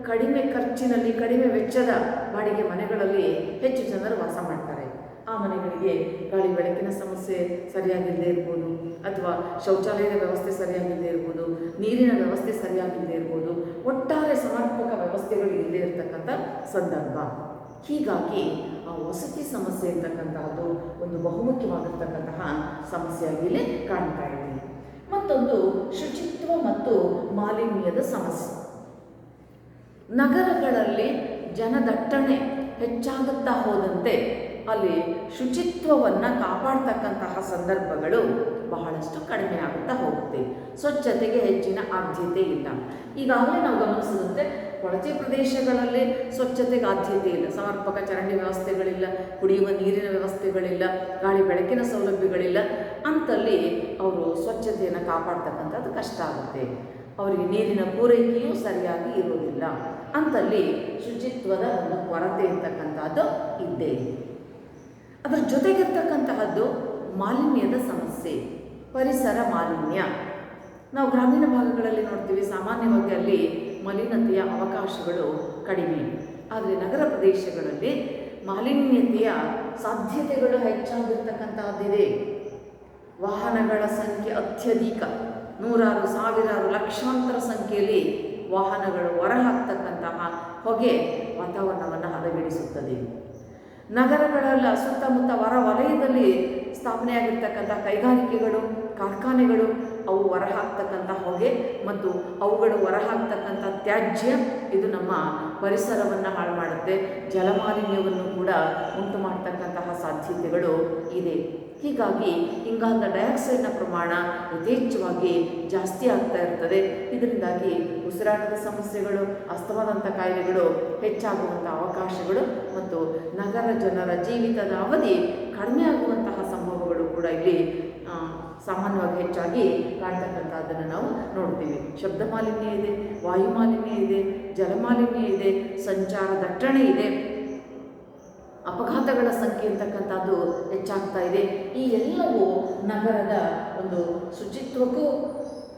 ಕಡಿಮೆ ಖರ್ಚಿನಲ್ಲಿ, ಕಡಿಮೆ ವೆಚ್ಚದ ಬಾಡಿಗೆ ಮನೆಗಳಲ್ಲಿ ಹೆಚ್ಚು ಜನರು ವಾಸ ಮಾಡ್ತಾರೆ. ಆ ಮನೆಗಳಿಗೆ ಗಾಳಿ ಬೆಳಕಿನ ಸಮಸ್ಯೆ ಸರಿಯಾಗಿಲ್ಲದೆ ಇರ್ಬೋದು, ಅಥವಾ ಶೌಚಾಲಯದ ವ್ಯವಸ್ಥೆ ಸರಿಯಾಗಿಲ್ಲದೆ ಇರ್ಬೋದು, ನೀರಿನ ವ್ಯವಸ್ಥೆ ಸರಿಯಾಗಿಲ್ಲದೆ ಇರ್ಬೋದು, ಒಟ್ಟಾರೆ ಸಮರ್ಪಕ ವ್ಯವಸ್ಥೆಗಳು ಇಲ್ಲದೆ ಇರತಕ್ಕಂಥ ಸಂದರ್ಭ. ಹೀಗಾಗಿ ಆ ವಸತಿ ಸಮಸ್ಯೆ ಅಂತಕ್ಕಂತಹದ್ದು ಒಂದು ಬಹುಮುಖ್ಯವಾಗಿರ್ತಕ್ಕಂತಹ ಸಮಸ್ಯೆಯಾಗಿ ಇಲ್ಲಿ ಕಾಣ್ತಾ ಇದೆ. ಮತ್ತೊಂದು ಶುಚಿತ್ವ ಮತ್ತು ಮಾಲಿನ್ಯದ ಸಮಸ್ಯೆ. ನಗರಗಳಲ್ಲಿ ಜನದಟ್ಟಣೆ ಹೆಚ್ಚಾಗುತ್ತಾ ಹೋದಂತೆ ಅಲ್ಲಿ ಶುಚಿತ್ವವನ್ನು ಕಾಪಾಡ್ತಕ್ಕಂತಹ ಸಂದರ್ಭಗಳು ಬಹಳಷ್ಟು ಕಡಿಮೆ ಆಗುತ್ತಾ ಹೋಗುತ್ತೆ. ಸ್ವಚ್ಛತೆಗೆ ಹೆಚ್ಚಿನ ಆದ್ಯತೆ ಇಲ್ಲ. ಈಗಾಗಲೇ ನಾವು ಗಮನಿಸಿದಂತೆ ಕೊಳಚೆ ಪ್ರದೇಶಗಳಲ್ಲಿ ಸ್ವಚ್ಛತೆಗೆ ಆದ್ಯತೆ ಇಲ್ಲ. ಸಮರ್ಪಕ ಚರಂಡಿ ವ್ಯವಸ್ಥೆಗಳಿಲ್ಲ, ಕುಡಿಯುವ ನೀರಿನ ವ್ಯವಸ್ಥೆಗಳಿಲ್ಲ, ಗಾಳಿ ಬೆಳಕಿನ ಸೌಲಭ್ಯಗಳಿಲ್ಲ. ಅಂತಲ್ಲಿ ಅವರು ಸ್ವಚ್ಛತೆಯನ್ನು ಕಾಪಾಡ್ತಕ್ಕಂಥದ್ದು ಕಷ್ಟ ಆಗುತ್ತೆ. ಅವರಿಗೆ ನೀರಿನ ಪೂರೈಕೆಯೂ ಸರಿಯಾಗಿ ಇರುವುದಿಲ್ಲ. ಅಂತಲ್ಲಿ ಶುಚಿತ್ವದ ಒಂದು ಕೊರತೆ ಇರ್ತಕ್ಕಂಥದ್ದು ಇದ್ದೇ ಇದೆ. ಅದರ ಜೊತೆಗಿರ್ತಕ್ಕಂತಹದ್ದು ಮಾಲಿನ್ಯದ ಸಮಸ್ಯೆ, ಪರಿಸರ ಮಾಲಿನ್ಯ. ನಾವು ಗ್ರಾಮೀಣ ಭಾಗಗಳಲ್ಲಿ ನೋಡ್ತೀವಿ, ಸಾಮಾನ್ಯವಾಗಿ ಅಲ್ಲಿ ಮಲಿನತೆಯ ಅವಕಾಶಗಳು ಕಡಿಮೆ. ಆದರೆ ನಗರ ಪ್ರದೇಶಗಳಲ್ಲಿ ಮಾಲಿನ್ಯತೆಯ ಸಾಧ್ಯತೆಗಳು ಹೆಚ್ಚಾಗಿರ್ತಕ್ಕಂಥದ್ದಿದೆ. ವಾಹನಗಳ ಸಂಖ್ಯೆ ಅತ್ಯಧಿಕ, ನೂರಾರು ಸಾವಿರಾರು ಲಕ್ಷಾಂತರ ಸಂಖ್ಯೆಯಲ್ಲಿ ವಾಹನಗಳು ಹೊರಹಾಕ್ತಕ್ಕಂತಹ ಹೊಗೆ ವಾತಾವರಣವನ್ನು ಹದಗೆಡಿಸುತ್ತದೆ. ನಗರಗಳ ಸುತ್ತಮುತ್ತ ಹೊರ ವಲಯದಲ್ಲಿ ಸ್ಥಾಪನೆಯಾಗಿರ್ತಕ್ಕಂಥ ಕೈಗಾರಿಕೆಗಳು, ಕಾರ್ಖಾನೆಗಳು, ಅವು ಹೊರಹಾಕ್ತಕ್ಕಂಥ ಹೊಗೆ ಮತ್ತು ಅವುಗಳು ಹೊರಹಾಕ್ತಕ್ಕಂಥ ತ್ಯಾಜ್ಯ ಇದು ನಮ್ಮ ಪರಿಸರವನ್ನು ಹಾಳು ಮಾಡುತ್ತೆ. ಜಲಮಾಲಿನ್ಯವನ್ನು ಕೂಡ ಉಂಟು ಮಾಡ್ತಕ್ಕಂತಹ ಸಾಧ್ಯತೆಗಳು ಇದೆ. ಹೀಗಾಗಿ ಇಂಗಾಲದ ಡೈಆಕ್ಸೈಡ್ನ ಪ್ರಮಾಣ ಯಥೇಚ್ಛವಾಗಿ ಜಾಸ್ತಿ ಆಗ್ತಾ ಇರ್ತದೆ. ಇದರಿಂದಾಗಿ ಉಸಿರಾಟದ ಸಮಸ್ಯೆಗಳು, ಅಸ್ತಮಾದಂಥ ಕಾಯಿಲೆಗಳು ಹೆಚ್ಚಾಗುವಂಥ ಅವಕಾಶಗಳು ಮತ್ತು ನಗರ ಜನರ ಜೀವಿತದ ಅವಧಿ ಕಡಿಮೆ ಆಗುವಂತಹ ಸಂಭವಗಳು ಕೂಡ ಇಲ್ಲಿ ಸಾಮಾನ್ಯವಾಗಿ ಹೆಚ್ಚಾಗಿ ಕಾಣ್ತಕ್ಕಂಥದ್ದನ್ನು ನಾವು ನೋಡ್ತೀವಿ. ಶಬ್ದ ಮಾಲಿನ್ಯ ಇದೆ, ವಾಯು ಮಾಲಿನ್ಯ ಇದೆ, ಜಲಮಾಲಿನ್ಯ ಇದೆ, ಸಂಚಾರ ದಟ್ಟಣೆ ಇದೆ, ಅಪಘಾತಗಳ ಸಂಖ್ಯೆ ಅಂತಕ್ಕಂಥದ್ದು ಹೆಚ್ಚಾಗ್ತಾ ಇದೆ. ಈ ಎಲ್ಲವೂ ನಗರದ ಒಂದು ಶುಚಿತ್ವಕ್ಕೂ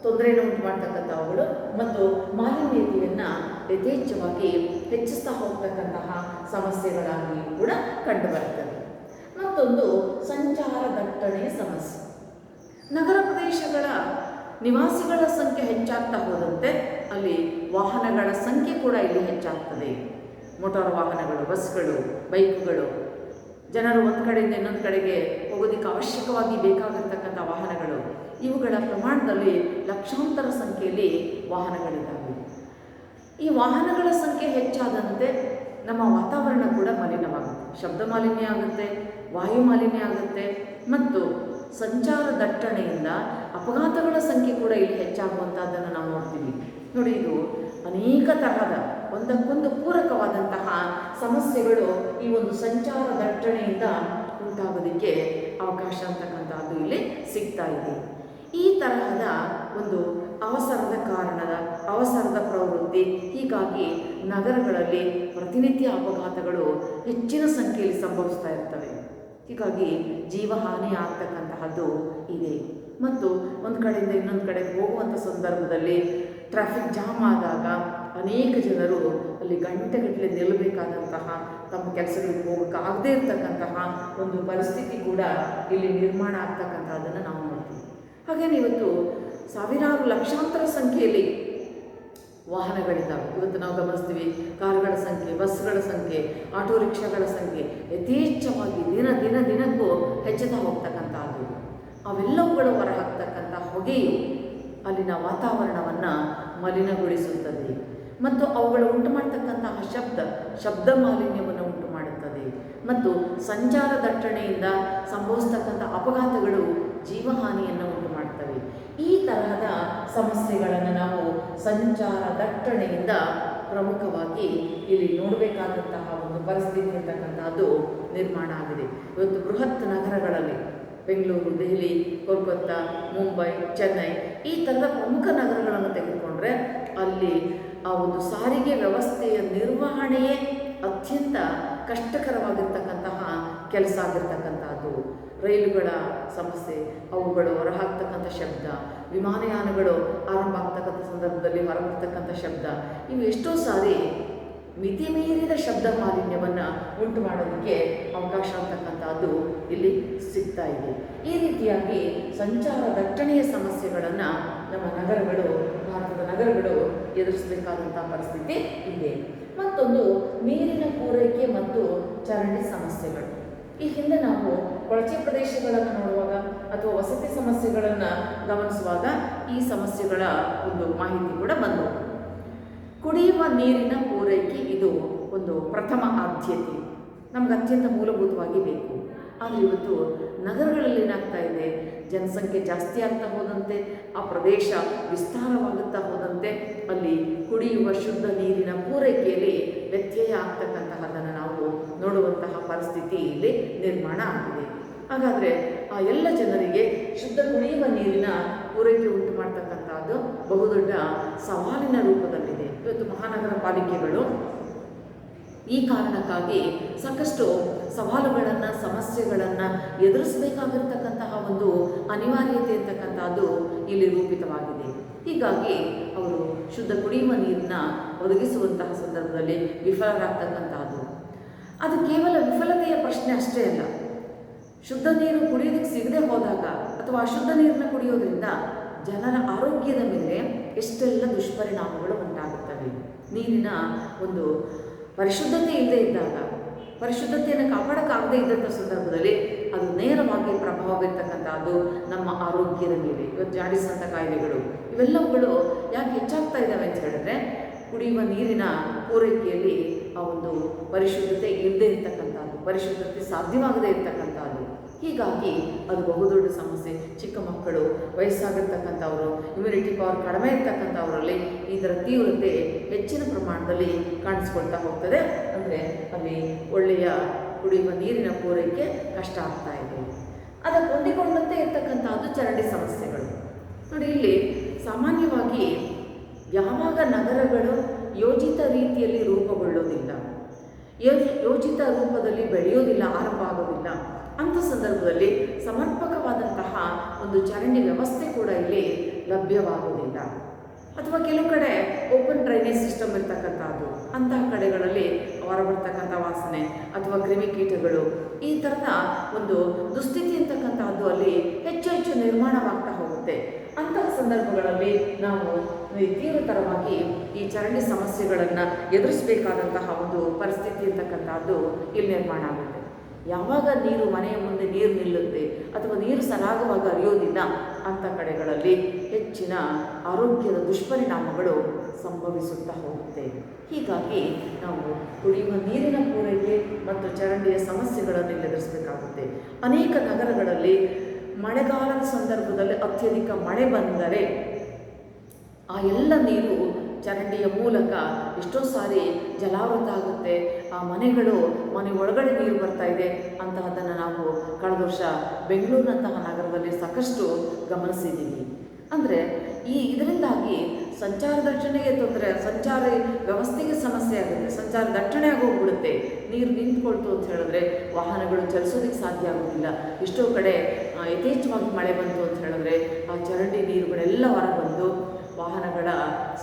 ತೊಂದರೆಯನ್ನು ಉಂಟು ಮಾಡ್ತಕ್ಕಂಥವುಗಳು ಮತ್ತು ಮಾಲಿನ್ಯತೆಯನ್ನು ಯಥೇಚ್ಛವಾಗಿ ಹೆಚ್ಚಿಸ್ತಾ ಹೋಗ್ತಕ್ಕಂತಹ ಸಮಸ್ಯೆಗಳಾಗಿ ಕೂಡ ಕಂಡುಬರ್ತದೆ. ಮತ್ತೊಂದು ಸಂಚಾರ ದಟ್ಟಣೆಯ ಸಮಸ್ಯೆ. ನಗರ ಪ್ರದೇಶಗಳ ನಿವಾಸಿಗಳ ಸಂಖ್ಯೆ ಹೆಚ್ಚಾಗ್ತಾ ಹೋದಂತೆ ಅಲ್ಲಿ ವಾಹನಗಳ ಸಂಖ್ಯೆ ಕೂಡ ಇಲ್ಲಿ ಹೆಚ್ಚಾಗ್ತದೆ. ಮೋಟಾರ್ ವಾಹನಗಳು, ಬಸ್ಗಳು, ಬೈಕ್ಗಳು, ಜನರು ಒಂದು ಕಡೆಯಿಂದ ಇನ್ನೊಂದು ಕಡೆಗೆ ಹೋಗೋದಕ್ಕೆ ಅವಶ್ಯಕವಾಗಿ ಬೇಕಾಗಿರ್ತಕ್ಕಂಥ ವಾಹನಗಳು, ಇವುಗಳ ಪ್ರಮಾಣದಲ್ಲಿ ಲಕ್ಷಾಂತರ ಸಂಖ್ಯೆಯಲ್ಲಿ ವಾಹನಗಳಿದ್ದಾವೆ. ಈ ವಾಹನಗಳ ಸಂಖ್ಯೆ ಹೆಚ್ಚಾದಂತೆ ನಮ್ಮ ವಾತಾವರಣ ಕೂಡ ಮಲಿನವಾಗುತ್ತೆ. ಶಬ್ದ ಮಾಲಿನ್ಯ ಆಗುತ್ತೆ, ವಾಯು ಮಾಲಿನ್ಯ ಆಗುತ್ತೆ ಮತ್ತು ಸಂಚಾರ ದಟ್ಟಣೆಯಿಂದ ಅಪಘಾತಗಳ ಸಂಖ್ಯೆ ಕೂಡ ಇಲ್ಲಿ ಹೆಚ್ಚಾಗುವಂಥದ್ದನ್ನು ನಾವು ನೋಡ್ತೀವಿ. ನೋಡಿ, ಇದು ಅನೇಕ ತರಹದ ಒಂದಕ್ಕೊಂದು ಪೂರಕವಾದಂತಹ ಸಮಸ್ಯೆಗಳು ಈ ಒಂದು ಸಂಚಾರ ದಟ್ಟಣೆಯಿಂದ ಉಂಟಾಗೋದಕ್ಕೆ ಅವಕಾಶ ಅಂತಕ್ಕಂಥದ್ದು ಇಲ್ಲಿ ಸಿಗ್ತಾ ಇದೆ. ಈ ತರಹದ ಒಂದು ಅವಸರದ ಕಾರಣದ ಅವಸರದ ಪ್ರವೃತ್ತಿ, ಹೀಗಾಗಿ ನಗರಗಳಲ್ಲಿ ಪ್ರತಿನಿತ್ಯ ಅಪಘಾತಗಳು ಹೆಚ್ಚಿನ ಸಂಖ್ಯೆಯಲ್ಲಿ ಸಂಭವಿಸ್ತಾ ಇರ್ತವೆ. ಹೀಗಾಗಿ ಜೀವಹಾನಿ ಆಗ್ತಕ್ಕಂತಹದ್ದು ಇದೆ. ಮತ್ತು ಒಂದು ಕಡೆಯಿಂದ ಇನ್ನೊಂದು ಕಡೆಗೆ ಹೋಗುವಂಥ ಸಂದರ್ಭದಲ್ಲಿ ಟ್ರಾಫಿಕ್ ಜಾಮ್ ಆದಾಗ ಅನೇಕ ಜನರು ಅಲ್ಲಿ ಗಂಟೆಗಟ್ಟಲೆ ನಿಲ್ಲಬೇಕಾದಂತಹ, ತಮ್ಮ ಕೆಲಸಗಳಿಗೆ ಹೋಗೋಕ್ಕಾಗದೇ ಇರ್ತಕ್ಕಂತಹ ಒಂದು ಪರಿಸ್ಥಿತಿ ಕೂಡ ಇಲ್ಲಿ ನಿರ್ಮಾಣ ಆಗ್ತಕ್ಕಂಥದ್ದನ್ನು ನಾವು ನೋಡ್ತೀವಿ. ಹಾಗೇನೆ ಇವತ್ತು ಸಾವಿರಾರು ಲಕ್ಷಾಂತರ ಸಂಖ್ಯೆಯಲ್ಲಿ ವಾಹನಗಳಿದ್ದಾವೆ. ಇವತ್ತು ನಾವು ಗಮನಿಸ್ತೀವಿ, ಕಾರುಗಳ ಸಂಖ್ಯೆ, ಬಸ್ಗಳ ಸಂಖ್ಯೆ, ಆಟೋ ರಿಕ್ಷಾಗಳ ಸಂಖ್ಯೆ ಯಥೇಚ್ಛವಾಗಿ ದಿನಕ್ಕೂ ಹೆಚ್ಚುತ್ತಾ ಹೋಗ್ತಕ್ಕಂಥದ್ದು. ಅವೆಲ್ಲವುಗಳು ಹೊರಹಾಕ್ತಕ್ಕಂಥ ಹೊಗೆಯು ಅಲ್ಲಿನ ವಾತಾವರಣವನ್ನು ಮಲಿನಗೊಳಿಸುತ್ತದೆ ಮತ್ತು ಅವುಗಳು ಉಂಟು ಮಾಡ್ತಕ್ಕಂತಹ ಶಬ್ದ ಮಾಲಿನ್ಯವನ್ನು ಉಂಟು ಮಾಡುತ್ತದೆ ಮತ್ತು ಸಂಚಾರ ದಟ್ಟಣೆಯಿಂದ ಸಂಭವಿಸ್ತಕ್ಕಂಥ ಅಪಘಾತಗಳು ಜೀವಹಾನಿಯನ್ನು ಉಂಟು ಮಾಡ್ತವೆ. ಈ ತರಹದ ಸಮಸ್ಯೆಗಳನ್ನು ನಾವು ಸಂಚಾರ ದಟ್ಟಣೆಯಿಂದ ಪ್ರಮುಖವಾಗಿ ಇಲ್ಲಿ ನೋಡಬೇಕಾದಂತಹ ಒಂದು ಪರಿಸ್ಥಿತಿ ಇರ್ತಕ್ಕಂಥದ್ದು ನಿರ್ಮಾಣ ಆಗಿದೆ. ಇವತ್ತು ಬೃಹತ್ ನಗರಗಳಲ್ಲಿ ಬೆಂಗಳೂರು, ದೆಹಲಿ, ಕೋಲ್ಕತ್ತಾ, ಮುಂಬೈ, ಚೆನ್ನೈ ಈ ಥರದ ಪ್ರಮುಖ ನಗರಗಳನ್ನು ತೆಗೆದುಕೊಂಡ್ರೆ ಅಲ್ಲಿ ಆ ಒಂದು ಸಾರಿಗೆ ವ್ಯವಸ್ಥೆಯ ನಿರ್ವಹಣೆಯೇ ಅತ್ಯಂತ ಕಷ್ಟಕರವಾಗಿರ್ತಕ್ಕಂತಹ ಕೆಲಸ ಆಗಿರ್ತಕ್ಕಂಥದ್ದು. ರೈಲುಗಳ ಸಮಸ್ಯೆ, ಅವುಗಳು ಹೊರಹಾಕ್ತಕ್ಕಂಥ ಶಬ್ದ, ವಿಮಾನಯಾನಗಳು ಆರಂಭ ಆಗ್ತಕ್ಕಂಥ ಸಂದರ್ಭದಲ್ಲಿ ಹೊರಬರ್ತಕ್ಕಂಥ ಶಬ್ದ, ಇವು ಎಷ್ಟೋ ಸಾರಿ ಮಿತಿ ಮೀರಿದ ಶಬ್ದ ಮಾಲಿನ್ಯವನ್ನು ಉಂಟು ಮಾಡೋದಕ್ಕೆ ಅವಕಾಶ ಅಂತಕ್ಕಂಥದ್ದು ಇಲ್ಲಿ ಸಿಗ್ತಾ ಇದೆ. ಈ ರೀತಿಯಾಗಿ ಸಂಚಾರ ದಟ್ಟಣೆಯ ಸಮಸ್ಯೆಗಳನ್ನು ನಮ್ಮ ಭಾರತದ ನಗರಗಳು ಎದುರಿಸಬೇಕಾದಂಥ ಪರಿಸ್ಥಿತಿ ಇದೆ. ಮತ್ತೊಂದು ನೀರಿನ ಪೂರೈಕೆ ಮತ್ತು ಚರಂಡಿ ಸಮಸ್ಯೆಗಳು. ಈ ಹಿಂದೆ ನಾವು ಕೊಳಚೆ ಪ್ರದೇಶಗಳನ್ನು ನೋಡುವಾಗ ಅಥವಾ ವಸತಿ ಸಮಸ್ಯೆಗಳನ್ನು ಗಮನಿಸುವಾಗ ಈ ಸಮಸ್ಯೆಗಳ ಒಂದು ಮಾಹಿತಿ ಕೂಡ ಬಂದವು. ಕುಡಿಯುವ ನೀರಿನ ಪೂರೈಕೆ ಇದು ಒಂದು ಪ್ರಥಮ ಆದ್ಯತೆ, ನಮ್ಗೆ ಅತ್ಯಂತ ಮೂಲಭೂತವಾಗಿ ಬೇಕು. ಆದರೆ ಇವತ್ತು ನಗರಗಳಲ್ಲಿ ಏನಾಗ್ತಾ ಇದೆ, ಜನಸಂಖ್ಯೆ ಜಾಸ್ತಿ ಆಗ್ತಾ ಹೋದಂತೆ, ಆ ಪ್ರದೇಶ ವಿಸ್ತಾರವಾಗುತ್ತಾ ಹೋದಂತೆ ಅಲ್ಲಿ ಕುಡಿಯುವ ಶುದ್ಧ ನೀರಿನ ಪೂರೈಕೆಯಲ್ಲಿ ವ್ಯತ್ಯಯ ಆಗ್ತಕ್ಕಂತಹದನ್ನು ನಾವು ನೋಡುವಂತಹ ಪರಿಸ್ಥಿತಿ ಇಲ್ಲಿ ನಿರ್ಮಾಣ ಆಗಿದೆ. ಹಾಗಾದರೆ ಆ ಎಲ್ಲ ಜನರಿಗೆ ಶುದ್ಧ ಕುಡಿಯುವ ನೀರಿನ ಪೂರೈಕೆ ಉಂಟು ಮಾಡ್ತಕ್ಕಂಥದ್ದು ಬಹುದೊಡ್ಡ ಸವಾಲಿನ ರೂಪದಲ್ಲಿದೆ. ಇವತ್ತು ಮಹಾನಗರ ಪಾಲಿಕೆಗಳು ಈ ಕಾರಣಕ್ಕಾಗಿ ಸಾಕಷ್ಟು ಸವಾಲುಗಳನ್ನು, ಸಮಸ್ಯೆಗಳನ್ನು ಎದುರಿಸಬೇಕಾಗಿರ್ತಕ್ಕಂತಹ ಒಂದು ಅನಿವಾರ್ಯತೆ ಅಂತಕ್ಕಂಥದ್ದು ಇಲ್ಲಿ ರೂಪಿತವಾಗಿದೆ. ಹೀಗಾಗಿ ಅವರು ಶುದ್ಧ ಕುಡಿಯುವ ನೀರನ್ನ ಒದಗಿಸುವಂತಹ ಸಂದರ್ಭದಲ್ಲಿ ವಿಫಲರಾಗ್ತಕ್ಕಂಥದ್ದು. ಅದು ಕೇವಲ ವಿಫಲತೆಯ ಪ್ರಶ್ನೆ ಅಷ್ಟೇ ಅಲ್ಲ. ಶುದ್ಧ ನೀರು ಕುಡಿಯೋದಕ್ಕೆ ಸಿಗದೆ ಹೋದಾಗ ಅಥವಾ ಅಶುದ್ಧ ನೀರನ್ನ ಕುಡಿಯೋದ್ರಿಂದ ಜನರ ಆರೋಗ್ಯದ ಮೇಲೆ ಎಷ್ಟೆಲ್ಲ ದುಷ್ಪರಿಣಾಮಗಳು ಉಂಟಾಗುತ್ತವೆ. ನೀರಿನ ಒಂದು ಪರಿಶುದ್ಧತೆ ಇಲ್ಲದೆ ಇದ್ದಾಗ, ಪರಿಶುದ್ಧತೆಯನ್ನು ಕಾಪಾಡೋಕ್ಕಾಗದೇ ಇದ್ದಂಥ ಸಂದರ್ಭದಲ್ಲಿ ಅದು ನೇರವಾಗಿ ಪ್ರಭಾವ ಬೀರ್ತಕ್ಕಂಥದ್ದು ನಮ್ಮ ಆರೋಗ್ಯದ ಮೇಲೆ. ಇವತ್ತು ಜಾಡಿಸ್ ಅಂತ ಕಾಯಿಲೆಗಳು ಇವೆಲ್ಲವುಗಳು ಯಾಕೆ ಹೆಚ್ಚಾಗ್ತಾ ಇದ್ದಾವೆ ಅಂತ ಹೇಳಿದ್ರೆ, ಕುಡಿಯುವ ನೀರಿನ ಪೂರೈಕೆಯಲ್ಲಿ ಆ ಒಂದು ಪರಿಶುದ್ಧತೆ ಇಲ್ಲದೆ ಇರ್ತಕ್ಕಂಥದ್ದು, ಪರಿಶುದ್ಧತೆ ಸಾಧ್ಯವಾಗದೇ ಇರ್ತಕ್ಕಂಥದ್ದು. ಹೀಗಾಗಿ ಅದು ಬಹುದೊಡ್ಡ ಸಮಸ್ಯೆ. ಚಿಕ್ಕ ಮಕ್ಕಳು, ವಯಸ್ಸಾಗಿರ್ತಕ್ಕಂಥವರು, ಇಮ್ಯುನಿಟಿ ಪವರ್ ಕಡಿಮೆ ಇರ್ತಕ್ಕಂಥವರಲ್ಲಿ ಇದರ ತೀವ್ರತೆ ಹೆಚ್ಚಿನ ಪ್ರಮಾಣದಲ್ಲಿ ಕಾಣಿಸ್ಕೊಳ್ತಾ ಹೋಗ್ತದೆ. ಅಂದರೆ ಅಲ್ಲಿ ಒಳ್ಳೆಯ ಕುಡಿಯುವ ನೀರಿನ ಪೂರೈಕೆ ಕಷ್ಟ ಆಗ್ತಾ ಇದೆ. ಅದಕ್ಕೆ ಹೊಂದಿಕೊಂಡಂತೆ ಇರ್ತಕ್ಕಂಥದ್ದು ಚರಂಡಿ ಸಮಸ್ಯೆಗಳು. ನೋಡಿ, ಇಲ್ಲಿ ಸಾಮಾನ್ಯವಾಗಿ ಯಾವಾಗ ನಗರಗಳು ಯೋಜಿತ ರೀತಿಯಲ್ಲಿ ರೂಪುಗೊಳ್ಳೋದಿಲ್ಲ, ಯೋಜಿತ ರೂಪದಲ್ಲಿ ಬೆಳೆಯೋದಿಲ್ಲ, ಆರಂಭ ಆಗೋದಿಲ್ಲ, ಅಂಥ ಸಂದರ್ಭದಲ್ಲಿ ಸಮರ್ಪಕವಾದಂತಹ ಒಂದು ಚರಂಡಿ ವ್ಯವಸ್ಥೆ ಕೂಡ ಇಲ್ಲಿ ಲಭ್ಯವಾಗುವುದಿಲ್ಲ. ಅಥವಾ ಕೆಲವು ಕಡೆ ಓಪನ್ ಡ್ರೈನೇಜ್ ಸಿಸ್ಟಮ್ ಇರ್ತಕ್ಕಂಥದ್ದು, ಅಂತಹ ಕಡೆಗಳಲ್ಲಿ ಹೊರಬರ್ತಕ್ಕಂಥ ವಾಸನೆ ಅಥವಾ ಕ್ರಿಮಿಕೀಟಗಳು, ಈ ಥರದ ಒಂದು ದುಸ್ಥಿತಿ ಅಂತಕ್ಕಂಥದ್ದು ಅಲ್ಲಿ ಹೆಚ್ಚು ಹೆಚ್ಚು ನಿರ್ಮಾಣವಾಗ್ತಾ ಹೋಗುತ್ತೆ. ಅಂತಹ ಸಂದರ್ಭಗಳಲ್ಲಿ ನಾವು ತೀವ್ರತರವಾಗಿ ಈ ಚರಂಡಿ ಸಮಸ್ಯೆಗಳನ್ನು ಎದುರಿಸಬೇಕಾದಂತಹ ಒಂದು ಪರಿಸ್ಥಿತಿ ಅಂತಕ್ಕಂಥದ್ದು ಇಲ್ಲಿ ನಿರ್ಮಾಣ ಆಗುತ್ತೆ. ಯಾವಾಗ ನೀರು ಮನೆಯ ಮುಂದೆ ನೀರು ನಿಲ್ಲುತ್ತೆ ಅಥವಾ ನೀರು ಸರಾಗವಾಗಿ ಹರಿಯೋದಿಲ್ಲ, ಅಂಥ ಕಡೆಗಳಲ್ಲಿ ಹೆಚ್ಚಿನ ಆರೋಗ್ಯದ ದುಷ್ಪರಿಣಾಮಗಳು ಸಂಭವಿಸುತ್ತಾ ಹೋಗುತ್ತೆ. ಹೀಗಾಗಿ ನಾವು ಕುಡಿಯುವ ನೀರಿನ ಪೂರೈಕೆ ಮತ್ತು ಚರಂಡಿಯ ಸಮಸ್ಯೆಗಳನ್ನು ಎದುರಿಸಬೇಕಾಗುತ್ತೆ. ಅನೇಕ ನಗರಗಳಲ್ಲಿ ಮಳೆಗಾಲದ ಸಂದರ್ಭದಲ್ಲಿ ಅತ್ಯಧಿಕ ಮಳೆ ಬಂದರೆ ಆ ಎಲ್ಲ ನೀರು ಚರಂಡಿಯ ಮೂಲಕ ಎಷ್ಟೋ ಸಾರಿ ಜಲಾವೃತ ಆಗುತ್ತೆ. ಆ ಮನೆ ಒಳಗಡೆ ನೀರು ಬರ್ತಾ ಇದೆ ಅಂತಹದ್ದನ್ನು ನಾವು ಕಳೆದ ವರ್ಷ ಬೆಂಗಳೂರಿನಂತಹ ನಗರದಲ್ಲಿ ಸಾಕಷ್ಟು ಗಮನಿಸಿದ್ದೀವಿ. ಅಂದರೆ ಇದರಿಂದಾಗಿ ಸಂಚಾರ ದಟ್ಟಣೆಗೆ ತೊಂದರೆ, ಸಂಚಾರ ವ್ಯವಸ್ಥೆಗೆ ಸಮಸ್ಯೆ ಆಗುತ್ತೆ, ಸಂಚಾರ ದಟ್ಟಣೆ ಆಗೋಗ್ಬಿಡುತ್ತೆ. ನೀರು ನಿಂತ್ಕೊಳ್ತು ಅಂತ ಹೇಳಿದ್ರೆ ವಾಹನಗಳು ಚಲಿಸೋದಕ್ಕೆ ಸಾಧ್ಯ ಆಗೋದಿಲ್ಲ. ಎಷ್ಟೋ ಕಡೆ ಯಥೇಚ್ಛವಾಗಿ ಮಳೆ ಬಂತು ಅಂತ ಹೇಳಿದ್ರೆ ಆ ಚರಂಡಿ ನೀರುಗಳೆಲ್ಲ ಹೊರಬಂದು ವಾಹನಗಳ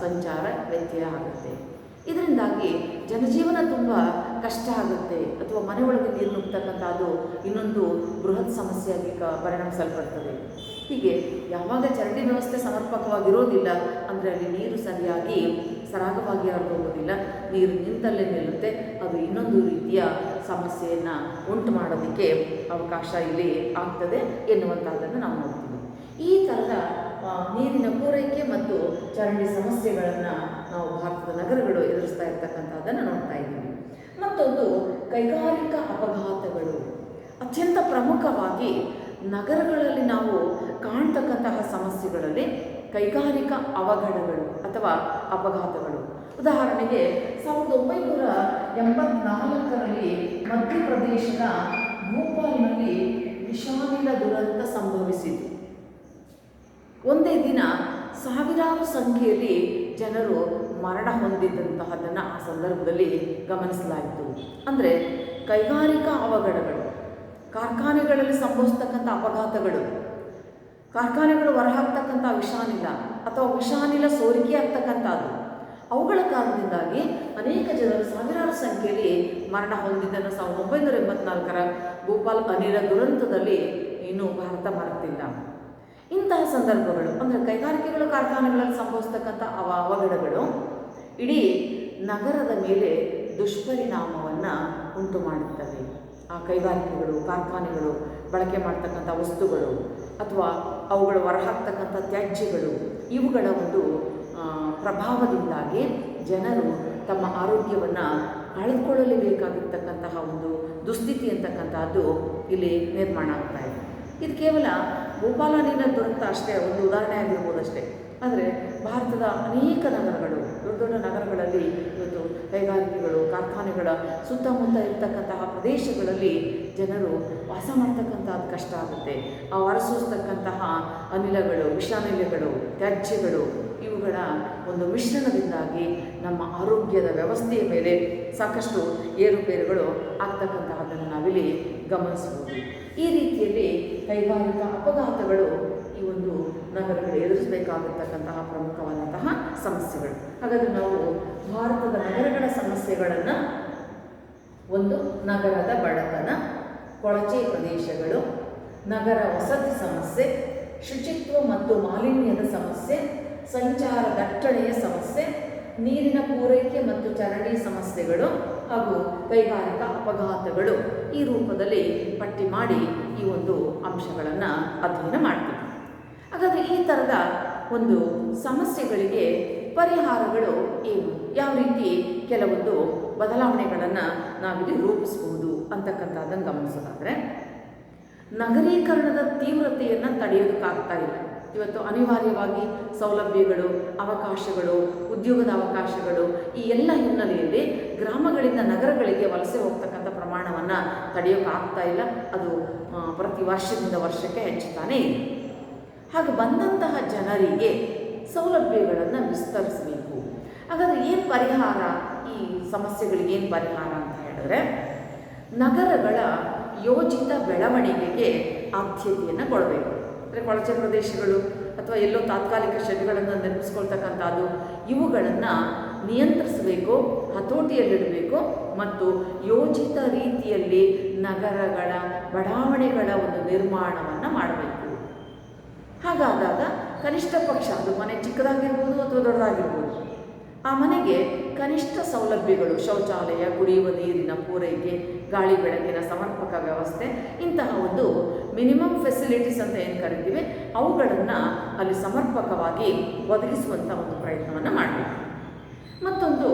ಸಂಚಾರ ವ್ಯತ್ಯಯ ಆಗುತ್ತೆ. ಇದರಿಂದಾಗಿ ಜನಜೀವನ ತುಂಬ ಕಷ್ಟ ಆಗುತ್ತೆ. ಅಥವಾ ಮನೆ ಒಳಗೆ ನೀರು ನುಗ್ತಕ್ಕಂಥದ್ದು ಇನ್ನೊಂದು ಬೃಹತ್ ಸಮಸ್ಯೆಯಾಗಿ ಪರಿಣಮಿಸಲ್ಪಡ್ತದೆ. ಹೀಗೆ ಯಾವಾಗ ಚರಂಡಿ ವ್ಯವಸ್ಥೆ ಸಮರ್ಪಕವಾಗಿರೋದಿಲ್ಲ ಅಂದರೆ ಅಲ್ಲಿ ನೀರು ಸರಿಯಾಗಿ ಸರಾಗವಾಗಿ ಹರಿದೋಗೋದಿಲ್ಲ, ನೀರು ನಿಂತಲ್ಲೇ ನಿಲ್ಲುತ್ತೆ. ಅದು ಇನ್ನೊಂದು ರೀತಿಯ ಸಮಸ್ಯೆಯನ್ನು ಉಂಟು ಮಾಡೋದಕ್ಕೆ ಅವಕಾಶ ಇಲ್ಲಿ ಆಗ್ತದೆ ಎನ್ನುವಂಥದ್ದನ್ನು ನಾವು ನೋಡ್ತೀವಿ. ಈ ಥರದ ನೀರಿನ ಪೂರೈಕೆ ಮತ್ತು ಚರಂಡಿ ಸಮಸ್ಯೆಗಳನ್ನು ನಾವು ಭಾರತದ ನಗರಗಳು ಎದುರಿಸ್ತಾ ಇರ್ತಕ್ಕಂಥದ್ದನ್ನು ನೋಡ್ತಾ ಇದ್ದೀವಿ. ಮತ್ತೊಂದು ಕೈಗಾರಿಕಾ ಅಪಘಾತಗಳು. ಅತ್ಯಂತ ಪ್ರಮುಖವಾಗಿ ನಗರಗಳಲ್ಲಿ ನಾವು ಕಾಣ್ತಕ್ಕಂತಹ ಸಮಸ್ಯೆಗಳಲ್ಲಿ ಕೈಗಾರಿಕಾ ಅವಘಡಗಳು ಅಥವಾ ಅಪಘಾತಗಳು. ಉದಾಹರಣೆಗೆ 1984ರಲ್ಲಿ ಮಧ್ಯಪ್ರದೇಶದ ಭೋಪಾಲ್ನಲ್ಲಿ ವಿಷಾನಿಲ ದುರಂತ ಸಂಭವಿಸಿತು. ಒಂದೇ ದಿನ ಸಾವಿರಾರು ಸಂಖ್ಯೆಯಲ್ಲಿ ಜನರು ಮರಣ ಹೊಂದಿದ್ದಂತಹದ್ದನ್ನು ಆ ಸಂದರ್ಭದಲ್ಲಿ ಗಮನಿಸಲಾಯಿತು. ಅಂದರೆ ಕೈಗಾರಿಕಾ ಅವಘಡಗಳು, ಕಾರ್ಖಾನೆಗಳಲ್ಲಿ ಸಂಭವಿಸ್ತಕ್ಕಂಥ ಅಪಘಾತಗಳು, ಕಾರ್ಖಾನೆಗಳು ಹೊರಹಾಕ್ತಕ್ಕಂಥ ವಿಷಾನಿಲ ಅಥವಾ ವಿಷಾನಿಲ ಸೋರಿಕೆ ಆಗ್ತಕ್ಕಂಥದ್ದು, ಅವುಗಳ ಕಾರಣದಿಂದಾಗಿ ಅನೇಕ ಜನರು ಸಾವಿರಾರು ಸಂಖ್ಯೆಯಲ್ಲಿ ಮರಣ ಹೊಂದಿದ್ದನ್ನು 1984ರ ಭೋಪಾಲ್ ಅನಿಲ ದುರಂತದಲ್ಲಿ ಇನ್ನೂ ಭಾರತ ಮರೆತಿಲ್ಲ. ಇಂತಹ ಸಂದರ್ಭಗಳು ಅಂದರೆ ಕೈಗಾರಿಕೆಗಳು, ಕಾರ್ಖಾನೆಗಳಲ್ಲಿ ಸಂಭವಿಸ್ತಕ್ಕಂಥ ಅವಘಡಗಳು ಇಡೀ ನಗರದ ಮೇಲೆ ದುಷ್ಪರಿಣಾಮವನ್ನು ಉಂಟು ಮಾಡುತ್ತವೆ. ಆ ಕೈಗಾರಿಕೆಗಳು, ಕಾರ್ಖಾನೆಗಳು ಬಳಕೆ ಮಾಡ್ತಕ್ಕಂಥ ವಸ್ತುಗಳು ಅಥವಾ ಅವುಗಳು ಹೊರಹಾಕ್ತಕ್ಕಂಥ ತ್ಯಾಜ್ಯಗಳು, ಇವುಗಳ ಒಂದು ಪ್ರಭಾವದಿಂದಾಗಿ ಜನರು ತಮ್ಮ ಆರೋಗ್ಯವನ್ನು ಕಳೆದುಕೊಳ್ಳಲೇಬೇಕಾಗಿರ್ತಕ್ಕಂತಹ ಒಂದು ದುಸ್ಥಿತಿ ಅಂತಕ್ಕಂಥದ್ದು ಇಲ್ಲಿ ನಿರ್ಮಾಣ ಆಗ್ತಾ ಇದೆ. ಇದು ಕೇವಲ ಗೋಪಾಲನಿನ ದುರಂತ ಅಷ್ಟೇ ಒಂದು ಉದಾಹರಣೆ ಆಗಿರ್ಬೋದಷ್ಟೇ. ಆದರೆ ಭಾರತದ ಅನೇಕ ನಗರಗಳು, ದೊಡ್ಡ ದೊಡ್ಡ ನಗರಗಳಲ್ಲಿ ಇವತ್ತು ಕೈಗಾರಿಕೆಗಳು, ಕಾರ್ಖಾನೆಗಳ ಸುತ್ತಮುತ್ತ ಇರತಕ್ಕಂತಹ ಪ್ರದೇಶಗಳಲ್ಲಿ ಜನರು ವಾಸ ಮಾಡ್ತಕ್ಕಂಥದ್ದು ಕಷ್ಟ ಆಗುತ್ತೆ. ಆ ಹೊರಸೂಸ್ತಕ್ಕಂತಹ ಅನಿಲಗಳು, ವಿಷಾನಿಲಗಳು, ತ್ಯಾಜ್ಯಗಳು ಇವುಗಳ ಒಂದು ಮಿಶ್ರಣದಿಂದಾಗಿ ನಮ್ಮ ಆರೋಗ್ಯದ ವ್ಯವಸ್ಥೆಯ ಮೇಲೆ ಸಾಕಷ್ಟು ಏರುಪೇರುಗಳು ಆಗ್ತಕ್ಕಂತಹದ್ದನ್ನು ನಾವಿಲ್ಲಿ ಗಮನಿಸ್ಬೋದು. ಈ ರೀತಿಯಲ್ಲಿ ಕೈಗಾರಿಕಾ ಅಪಘಾತಗಳು ಈ ಒಂದು ನಗರಗಳು ಎದುರಿಸಬೇಕಾಗಿರ್ತಕ್ಕಂತಹ ಪ್ರಮುಖವಾದಂತಹ ಸಮಸ್ಯೆಗಳು. ಹಾಗಾದರೆ ನಾವು ಭಾರತದ ನಗರಗಳ ಸಮಸ್ಯೆಗಳನ್ನು ಒಂದು ನಗರದ ಬಡತನ, ಕೊಳಚೆ ಪ್ರದೇಶಗಳು, ನಗರ ವಸತಿ ಸಮಸ್ಯೆ, ಶುಚಿತ್ವ ಮತ್ತು ಮಾಲಿನ್ಯದ ಸಮಸ್ಯೆ, ಸಂಚಾರ ದಟ್ಟಣೆಯ ಸಮಸ್ಯೆ, ನೀರಿನ ಪೂರೈಕೆ ಮತ್ತು ಚರಂಡಿ ಸಮಸ್ಯೆಗಳು ಹಾಗೂ ಕೈಗಾರಿಕಾ ಅಪಘಾತಗಳು ಈ ರೂಪದಲ್ಲಿ ಪಟ್ಟಿ ಮಾಡಿ ಈ ಒಂದು ಅಂಶಗಳನ್ನು ಅಧ್ಯಯನ ಮಾಡ್ತೀವಿ. ಹಾಗಾದರೆ ಈ ಥರದ ಒಂದು ಸಮಸ್ಯೆಗಳಿಗೆ ಪರಿಹಾರಗಳು ಏನು, ಯಾವ ರೀತಿ ಕೆಲವೊಂದು ಬದಲಾವಣೆಗಳನ್ನು ನಾವಿಲ್ಲಿ ರೂಪಿಸಬಹುದು ಅಂತಕ್ಕಂಥದ್ದನ್ನು ಗಮನಿಸೋದಾದರೆ, ನಗರೀಕರಣದ ತೀವ್ರತೆಯನ್ನು ತಡೆಯೋದಕ್ಕಾಗ್ತಾ ಇಲ್ಲ. ಇವತ್ತು ಅನಿವಾರ್ಯವಾಗಿ ಸೌಲಭ್ಯಗಳು, ಅವಕಾಶಗಳು, ಉದ್ಯೋಗದ ಅವಕಾಶಗಳು ಈ ಎಲ್ಲ ಹಿನ್ನೆಲೆಯಲ್ಲಿ ಗ್ರಾಮಗಳಿಂದ ನಗರಗಳಿಗೆ ವಲಸೆ ಹೋಗ್ತಕ್ಕಂಥ ಪ್ರಮಾಣವನ್ನು ತಡೆಯೋಕ್ಕಾಗ್ತಾ ಇಲ್ಲ. ಅದು ಪ್ರತಿ ವರ್ಷದಿಂದ ವರ್ಷಕ್ಕೆ ಹೆಚ್ಚುತ್ತಾನೇ ಇದೆ. ಹಾಗೆ ಬಂದಂತಹ ಜನರಿಗೆ ಸೌಲಭ್ಯಗಳನ್ನು ವಿಸ್ತರಿಸಬೇಕು. ಹಾಗಾದರೆ ಏನು ಪರಿಹಾರ, ಈ ಸಮಸ್ಯೆಗಳಿಗೆ ಏನು ಪರಿಹಾರ ಅಂತ ಹೇಳಿದ್ರೆ, ನಗರಗಳ ಯೋಜಿತ ಬೆಳವಣಿಗೆಗೆ ಆದ್ಯತೆಯನ್ನು ಕೊಡಬೇಕು. ಅಂದರೆ ಕೊಳಚೆ ಪ್ರದೇಶಗಳು ಅಥವಾ ಎಲ್ಲೋ ತಾತ್ಕಾಲಿಕ ಶೆಡ್ಗಳನ್ನು ನಿರ್ಮಿಸ್ಕೊಳ್ತಕ್ಕಂಥದ್ದು ಇವುಗಳನ್ನು ನಿಯಂತ್ರಿಸಬೇಕು, ಹತೋಟಿಯಲ್ಲಿಡಬೇಕು ಮತ್ತು ಯೋಜಿತ ರೀತಿಯಲ್ಲಿ ನಗರಗಳ ಬಡಾವಣೆಗಳ ಒಂದು ನಿರ್ಮಾಣವನ್ನು ಮಾಡಬೇಕು. ಹಾಗಾದಾಗ ಕನಿಷ್ಠ ಪಕ್ಷ ಅದು ಮನೆ ಚಿಕ್ಕದಾಗಿರ್ಬೋದು ಅಥವಾ ದೊಡ್ಡದಾಗಿರ್ಬೋದು, ಆ ಮನೆಗೆ ಕನಿಷ್ಠ ಸೌಲಭ್ಯಗಳು, ಶೌಚಾಲಯ, ಕುಡಿಯುವ ನೀರಿನ ಪೂರೈಕೆ, ಗಾಳಿ ಬೆಳಕಿನ ಸಮರ್ಪಕ ವ್ಯವಸ್ಥೆ, ಇಂತಹ ಒಂದು ಮಿನಿಮಮ್ ಫೆಸಿಲಿಟೀಸ್ ಅಂತ ಏನು ಕರಿತೀವಿ ಅವುಗಳನ್ನು ಅಲ್ಲಿ ಸಮರ್ಪಕವಾಗಿ ಒದಗಿಸುವಂಥ ಒಂದು ಪ್ರಯತ್ನವನ್ನು ಮಾಡಬೇಕು. ಮತ್ತೊಂದು,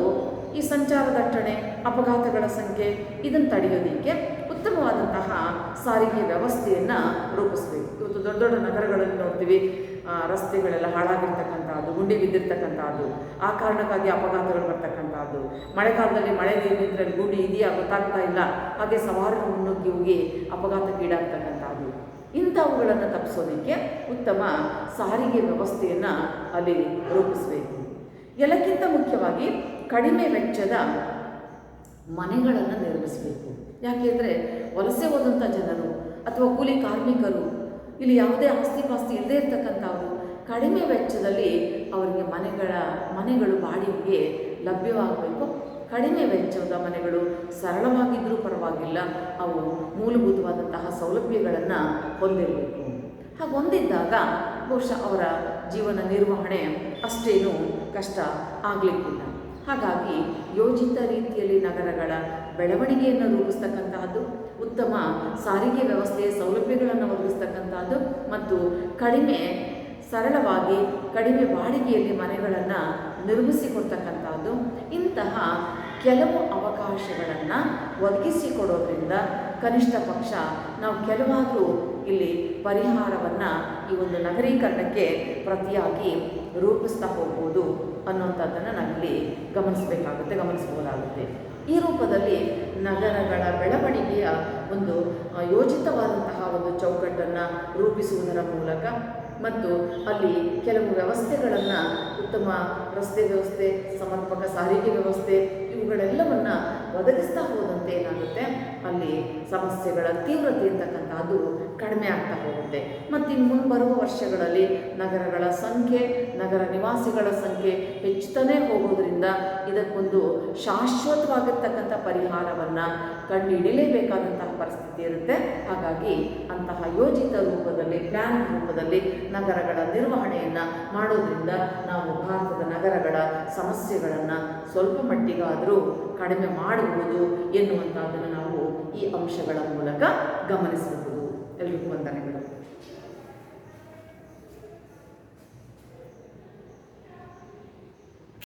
ಈ ಸಂಚಾರ ದಟ್ಟಣೆ, ಅಪಘಾತಗಳ ಸಂಖ್ಯೆ ಇದನ್ನು ತಡೆಯೋದಕ್ಕೆ ಉತ್ತಮವಾದಂತಹ ಸಾರಿಗೆ ವ್ಯವಸ್ಥೆಯನ್ನು ರೂಪಿಸಬೇಕು. ಇವತ್ತು ದೊಡ್ಡ ದೊಡ್ಡ ನಗರಗಳಲ್ಲಿ ನೋಡ್ತೀವಿ, ರಸ್ತೆಗಳೆಲ್ಲ ಹಾಳಾಗಿರ್ತಕ್ಕಂಥದ್ದು, ಗುಂಡಿ ಬಿದ್ದಿರ್ತಕ್ಕಂಥದ್ದು, ಆ ಕಾರಣಕ್ಕಾಗಿ ಅಪಘಾತಗಳು ಬರ್ತಕ್ಕಂಥದ್ದು. ಮಳೆಗಾಲದಲ್ಲಿ ಮಳೆ ನೀರು ನಿಂತರೆ ಗುಂಡಿ ಇದೆಯಾ ಗೊತ್ತಾಗ್ತಾ ಇಲ್ಲ, ಹಾಗೆ ಸವಾರರು ಮುನ್ನುಗ್ಗಿ ಹೋಗಿ ಅಪಘಾತಕ್ಕೀಡಾಗ್ತಕ್ಕಂಥದ್ದು. ಇಂಥವುಗಳನ್ನು ತಪ್ಪಿಸೋದಕ್ಕೆ ಉತ್ತಮ ಸಾರಿಗೆ ವ್ಯವಸ್ಥೆಯನ್ನು ಅಲ್ಲಿ ರೂಪಿಸಬೇಕು. ಎಲ್ಲಕ್ಕಿಂತ ಮುಖ್ಯವಾಗಿ ಕಡಿಮೆ ವೆಚ್ಚದ ಮನೆಗಳನ್ನು ನಿರ್ಮಿಸಬೇಕು. ಯಾಕೆಂದರೆ ವಲಸೆ ಹೋದಂಥ ಜನರು ಅಥವಾ ಕೂಲಿ ಕಾರ್ಮಿಕರು, ಇಲ್ಲಿ ಯಾವುದೇ ಆಸ್ತಿ ಪಾಸ್ತಿ ಇಲ್ಲದೇ ಇರ್ತಕ್ಕಂಥವರು ಕಡಿಮೆ ವೆಚ್ಚದಲ್ಲಿ ಅವರಿಗೆ ಮನೆಗಳು ಬಾಡಿಗೆಗೆ ಲಭ್ಯವಾಗಬೇಕು. ಕಡಿಮೆ ವೆಚ್ಚದ ಮನೆಗಳು ಸರಳವಾಗಿದ್ದರೂ ಪರವಾಗಿಲ್ಲ, ಅವು ಮೂಲಭೂತವಾದಂತಹ ಸೌಲಭ್ಯಗಳನ್ನು ಹೊಂದಿರಬೇಕು. ಹಾಗೆ ಹೊಂದಿದ್ದಾಗ ಬಹುಶಃ ಅವರ ಜೀವನ ನಿರ್ವಹಣೆ ಅಷ್ಟೇನೂ ಕಷ್ಟ ಆಗಲಿಕ್ಕಿಲ್ಲ. ಹಾಗಾಗಿ ಯೋಜಿತ ರೀತಿಯಲ್ಲಿ ನಗರಗಳ ಬೆಳವಣಿಗೆಯನ್ನು ರೂಪಿಸ್ತಕ್ಕಂತಹದ್ದು, ಉತ್ತಮ ಸಾರಿಗೆ ವ್ಯವಸ್ಥೆಯ ಸೌಲಭ್ಯಗಳನ್ನು ಒದಗಿಸ್ತಕ್ಕಂಥದ್ದು ಮತ್ತು ಸರಳವಾಗಿ ಕಡಿಮೆ ಬಾಡಿಗೆಯಲ್ಲಿ ಮನೆಗಳನ್ನು ನಿರ್ಮಿಸಿಕೊಡ್ತಕ್ಕಂಥದ್ದು, ಇಂತಹ ಕೆಲವು ಅವಕಾಶಗಳನ್ನು ಒದಗಿಸಿಕೊಡೋದ್ರಿಂದ ಕನಿಷ್ಠ ಪಕ್ಷ ನಾವು ಕೆಲವಾದರೂ ಇಲ್ಲಿ ಪರಿಹಾರವನ್ನು ಈ ಒಂದು ನಗರೀಕರಣಕ್ಕೆ ಪ್ರತಿಯಾಗಿ ರೂಪಿಸ್ತಾ ಹೋಗ್ಬೋದು ಅನ್ನೋಂಥದ್ದನ್ನು ನಾವಿಲ್ಲಿ ಗಮನಿಸಬಹುದಾಗುತ್ತೆ. ಈ ರೂಪದಲ್ಲಿ ನಗರಗಳ ಬೆಳವಣಿಗೆಯ ಒಂದು ಯೋಜಿತವಾದಂತಹ ಒಂದು ಚೌಕಟ್ಟನ್ನು ರೂಪಿಸುವುದರ ಮೂಲಕ ಮತ್ತು ಅಲ್ಲಿ ಕೆಲವು ವ್ಯವಸ್ಥೆಗಳನ್ನು, ಉತ್ತಮ ರಸ್ತೆ ವ್ಯವಸ್ಥೆ, ಸಮರ್ಪಕ ಸಾರಿಗೆ ವ್ಯವಸ್ಥೆ ಇವುಗಳೆಲ್ಲವನ್ನು ಒದಗಿಸ್ತಾ ಹೋದಂತೆ ಏನಾಗುತ್ತೆ, ಅಲ್ಲಿ ಸಮಸ್ಯೆಗಳ ತೀವ್ರತೆ ಅಂತಕ್ಕಂಥದ್ದು ಕಡಿಮೆ ಆಗ್ತಾ ಹೋಗುತ್ತೆ. ಮತ್ತು ಇನ್ನು ಮುಂಬರುವ ವರ್ಷಗಳಲ್ಲಿ ನಗರಗಳ ಸಂಖ್ಯೆ, ನಗರ ನಿವಾಸಿಗಳ ಸಂಖ್ಯೆ ಹೆಚ್ಚುತ್ತಾನೆ ಹೋಗೋದ್ರಿಂದ ಇದಕ್ಕೊಂದು ಶಾಶ್ವತವಾಗಿರ್ತಕ್ಕಂಥ ಪರಿಹಾರವನ್ನು ಕಂಡುಹಿಡಿಯಲೇಬೇಕಾದಂತಹ ಪರಿಸ್ಥಿತಿ ಇರುತ್ತೆ. ಹಾಗಾಗಿ ಅಂತಹ ಯೋಜಿತ ರೂಪದಲ್ಲಿ, ಪ್ಲ್ಯಾನ್ ರೂಪದಲ್ಲಿ ನಗರಗಳ ನಿರ್ವಹಣೆಯನ್ನು ಮಾಡೋದ್ರಿಂದ ನಾವು ಭಾರತದ ನಗರಗಳ ಸಮಸ್ಯೆಗಳನ್ನು ಸ್ವಲ್ಪ ಮಟ್ಟಿಗಾದರೂ ಕಡಿಮೆ ಮಾಡಬಹುದು ಎನ್ನುವಂಥದ್ದನ್ನು ನಾವು ಈ ಅಂಶಗಳ ಮೂಲಕ ಗಮನಿಸಬಹುದು. ಎಲ್ರಿಗೂ ವಂದನೆಗಳು.